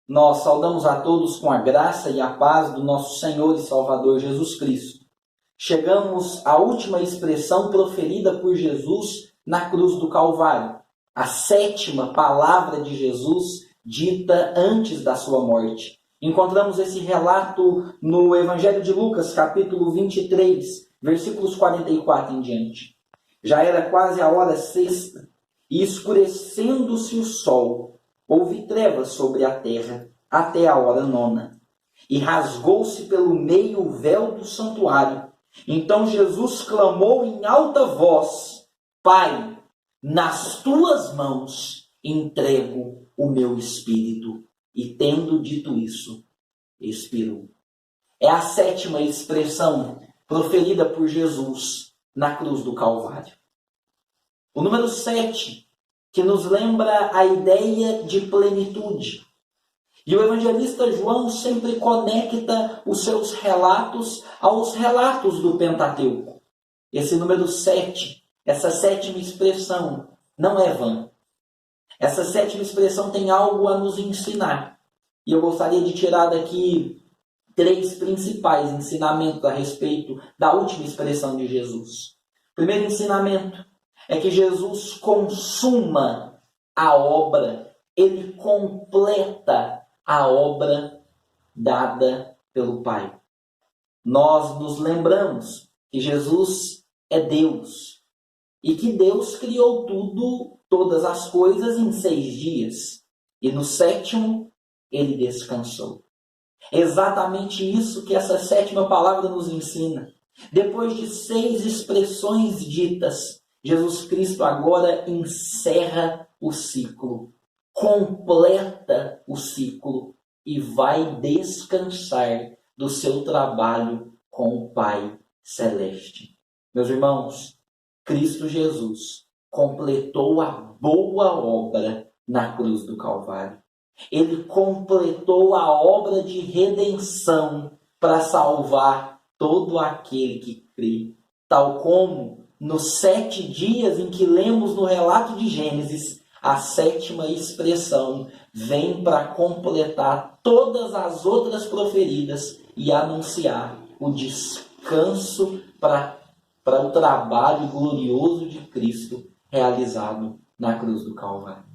H: Nós saudamos a todos com a graça e a paz do nosso Senhor e Salvador Jesus Cristo. Chegamos à última expressão proferida por Jesus na cruz do Calvário, a 7ª palavra de Jesus dita antes da sua morte. Encontramos esse relato no Evangelho de Lucas, capítulo 23, versículos 44 em diante. Já era quase a hora sexta, e escurecendo-se o sol, houve trevas sobre a terra até a hora 9. E rasgou-se pelo meio o véu do santuário. Então Jesus clamou em alta voz: Pai, nas tuas mãos entrego o meu espírito. E tendo dito isso, expirou. É a 7ª expressão proferida por Jesus na cruz do Calvário. O número 7, que nos lembra a ideia de plenitude. E o evangelista João sempre conecta os seus relatos aos relatos do Pentateuco. Esse número 7, essa 7ª expressão, não é vã. Essa 7ª expressão tem algo a nos ensinar. E eu gostaria de tirar daqui 3 principais ensinamentos a respeito da última expressão de Jesus. O primeiro ensinamento é que Jesus consuma a obra, ele completa a obra dada pelo Pai. Nós nos lembramos que Jesus é Deus e que Deus criou todas as coisas em 6 dias. E no 7º, ele descansou. É exatamente isso que essa 7ª palavra nos ensina. Depois de 6 expressões ditas, Jesus Cristo agora encerra o ciclo, completa o ciclo e vai descansar do seu trabalho com o Pai Celeste. Meus irmãos, Cristo Jesus completou a boa obra na cruz do Calvário. Ele completou a obra de redenção para salvar todo aquele que crê. Tal como nos 7 dias em que lemos no relato de Gênesis, a 7ª expressão vem para completar todas as outras proferidas e anunciar o descanso para o trabalho glorioso de Cristo realizado na cruz do Calvário.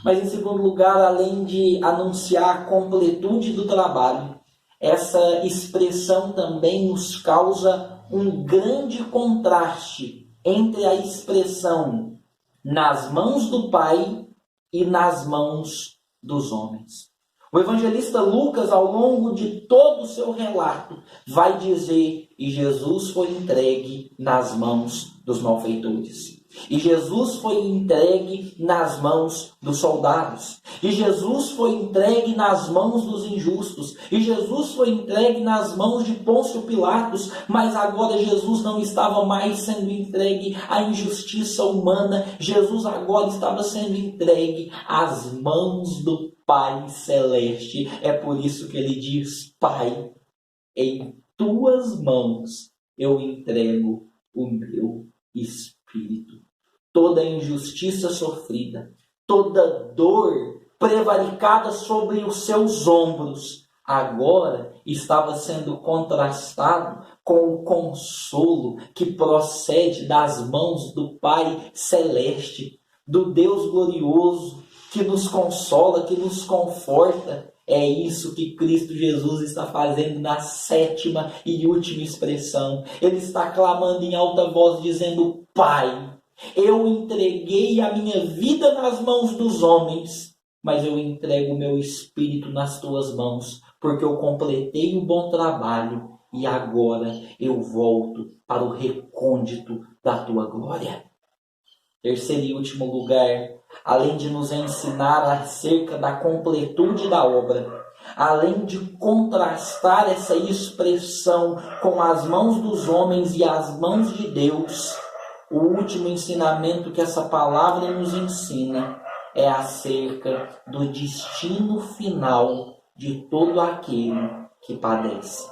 H: Mas, em segundo lugar, além de anunciar a completude do trabalho, essa expressão também nos causa um grande contraste entre a expressão nas mãos do Pai e nas mãos dos homens. O evangelista Lucas, ao longo de todo o seu relato, vai dizer: e Jesus foi entregue nas mãos dos malfeitores. E Jesus foi entregue nas mãos dos soldados. E Jesus foi entregue nas mãos dos injustos. E Jesus foi entregue nas mãos de Pôncio Pilatos. Mas agora Jesus não estava mais sendo entregue à injustiça humana. Jesus agora estava sendo entregue às mãos do Pai Celeste. É por isso que ele diz: Pai, em tuas mãos eu entrego o meu Espírito. Toda injustiça sofrida, toda dor prevaricada sobre os seus ombros, agora estava sendo contrastado com o consolo que procede das mãos do Pai Celeste, do Deus glorioso que nos consola, que nos conforta. É isso que Cristo Jesus está fazendo na 7ª e última expressão. Ele está clamando em alta voz, dizendo: Pai, eu entreguei a minha vida nas mãos dos homens, mas eu entrego o meu espírito nas tuas mãos, porque eu completei o bom trabalho e agora eu volto para o recôndito da tua glória. Terceiro e último lugar, além de nos ensinar acerca da completude da obra, além de contrastar essa expressão com as mãos dos homens e as mãos de Deus, o último ensinamento que essa palavra nos ensina é acerca do destino final de todo aquele que padece.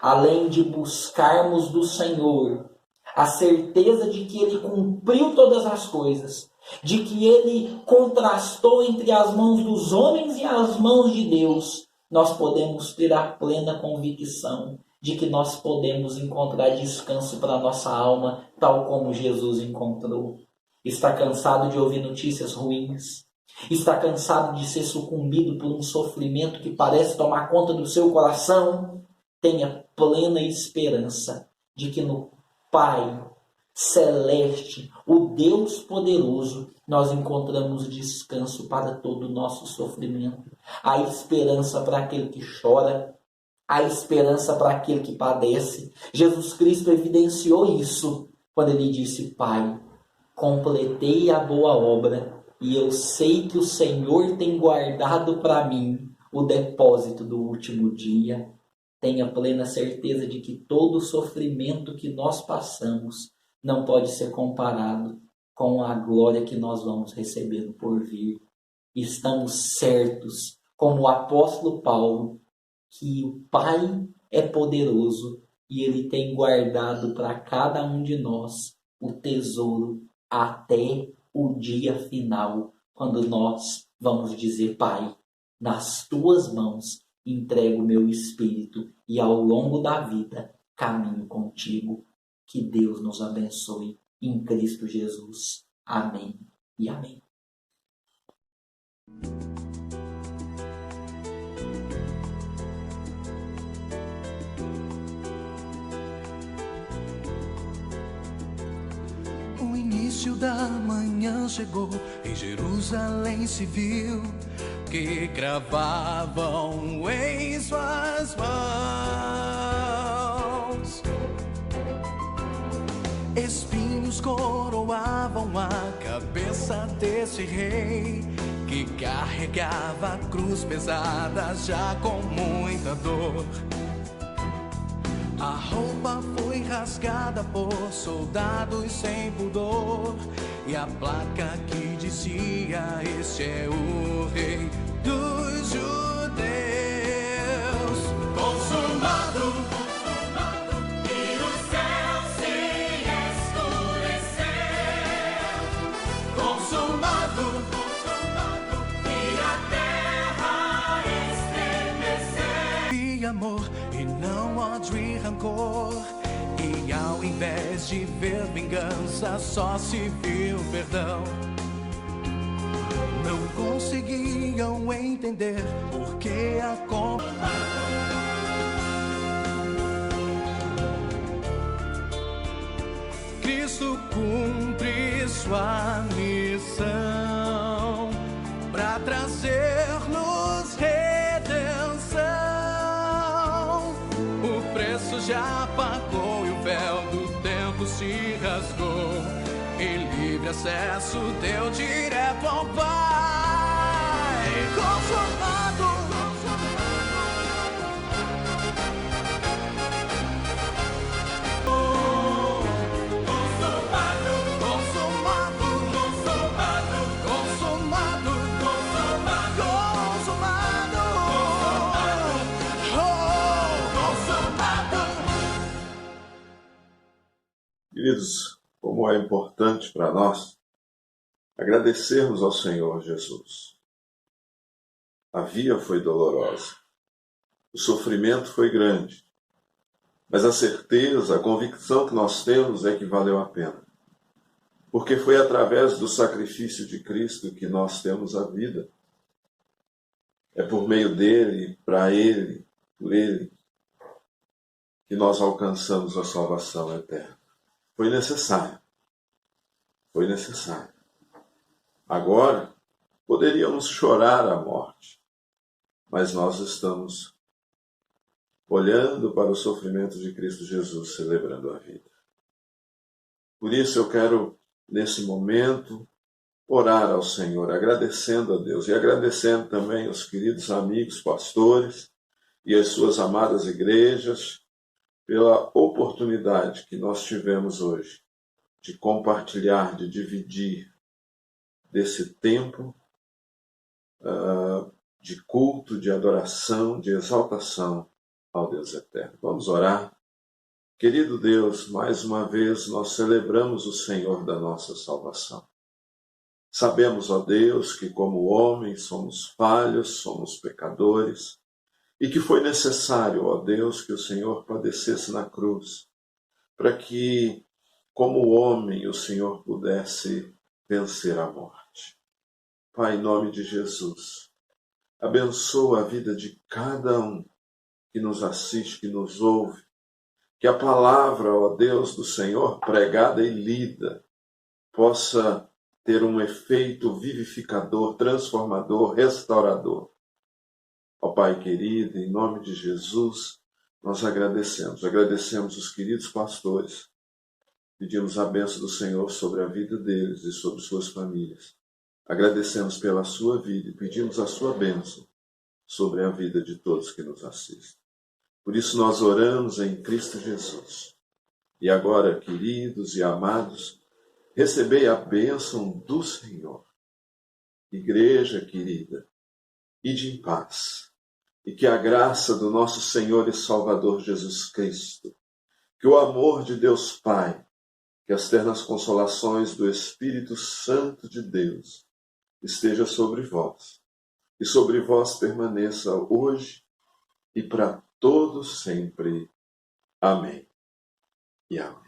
H: Além de buscarmos do Senhor a certeza de que Ele cumpriu todas as coisas de que ele contrastou entre as mãos dos homens e as mãos de Deus, nós podemos ter a plena convicção de que nós podemos encontrar descanso para a nossa alma, tal como Jesus encontrou. Está cansado de ouvir notícias ruins? Está cansado de ser sucumbido por um sofrimento que parece tomar conta do seu coração? Tenha plena esperança de que no Pai Celeste, o Deus poderoso, nós encontramos descanso para todo o nosso sofrimento. A esperança para aquele que chora, a esperança para aquele que padece. Jesus Cristo evidenciou isso quando ele disse: Pai, completei a boa obra e eu sei que o Senhor tem guardado para mim o depósito do último dia. Tenha plena certeza de que todo o sofrimento que nós passamos não pode ser comparado com a glória que nós vamos receber no porvir. Estamos certos, como o apóstolo Paulo, que o Pai é poderoso e Ele tem guardado para cada um de nós o tesouro até o dia final, quando nós vamos dizer: Pai, nas Tuas mãos entrego o meu espírito e ao longo da vida caminho contigo. Que Deus nos abençoe em Cristo Jesus. Amém e amém.
B: O início da manhã chegou, em Jerusalém se viu que cravavam em suas mãos espinhos, coroavam a cabeça desse rei que carregava a cruz pesada já com muita dor. A roupa foi rasgada por soldados sem pudor, e a placa que dizia: este é o rei dos judeus. Consumado, e o céu se escureceu. Consumado, e a terra estremeceu. E amor, e não ódio e rancor, e ao invés de ver vingança só se viu perdão. Não conseguiam entender por que a Cristo cumpre sua missão para trazer-nos redenção. O preço já pagou e o véu do tempo se rasgou, e livre acesso deu direto ao Pai. Consumado, consumado, consumado, consumado, consumado, consumado,
A: Queridos, como é importante para nós agradecermos ao Senhor Jesus. A via foi dolorosa, o sofrimento foi grande, mas a certeza, a convicção que nós temos é que valeu a pena, porque foi através do sacrifício de Cristo que nós temos a vida. É por meio dele, para ele, por ele, que nós alcançamos a salvação eterna. Foi necessário. Foi necessário. Agora, poderíamos chorar a morte, mas nós estamos olhando para o sofrimento de Cristo Jesus, celebrando a vida. Por isso eu quero, nesse momento, orar ao Senhor, agradecendo a Deus e agradecendo também aos queridos amigos pastores e às suas amadas igrejas pela oportunidade que nós tivemos hoje de compartilhar, de dividir desse tempo de culto, de adoração, de exaltação ao Deus eterno. Vamos orar. Querido Deus, mais uma vez nós celebramos o Senhor da nossa salvação. Sabemos, ó Deus, que como homens somos falhos, somos pecadores, e que foi necessário, ó Deus, que o Senhor padecesse na cruz, para que, como homem, o Senhor pudesse vencer a morte. Pai, em nome de Jesus, abençoa a vida de cada um que nos assiste, que nos ouve, que a palavra, ó Deus, do Senhor, pregada e lida, possa ter um efeito vivificador, transformador, restaurador. Ó Pai querido, em nome de Jesus, nós agradecemos os queridos pastores, pedimos a bênção do Senhor sobre a vida deles e sobre suas famílias. Agradecemos pela sua vida e pedimos a sua bênção sobre a vida de todos que nos assistem. Por isso nós oramos em Cristo Jesus. E agora, queridos e amados, recebei a bênção do Senhor. Igreja querida, ide em paz, e que a graça do nosso Senhor e Salvador Jesus Cristo, que o amor de Deus Pai, que as ternas consolações do Espírito Santo de Deus esteja sobre vós, e sobre vós permaneça hoje e para todos sempre. Amém. E amém.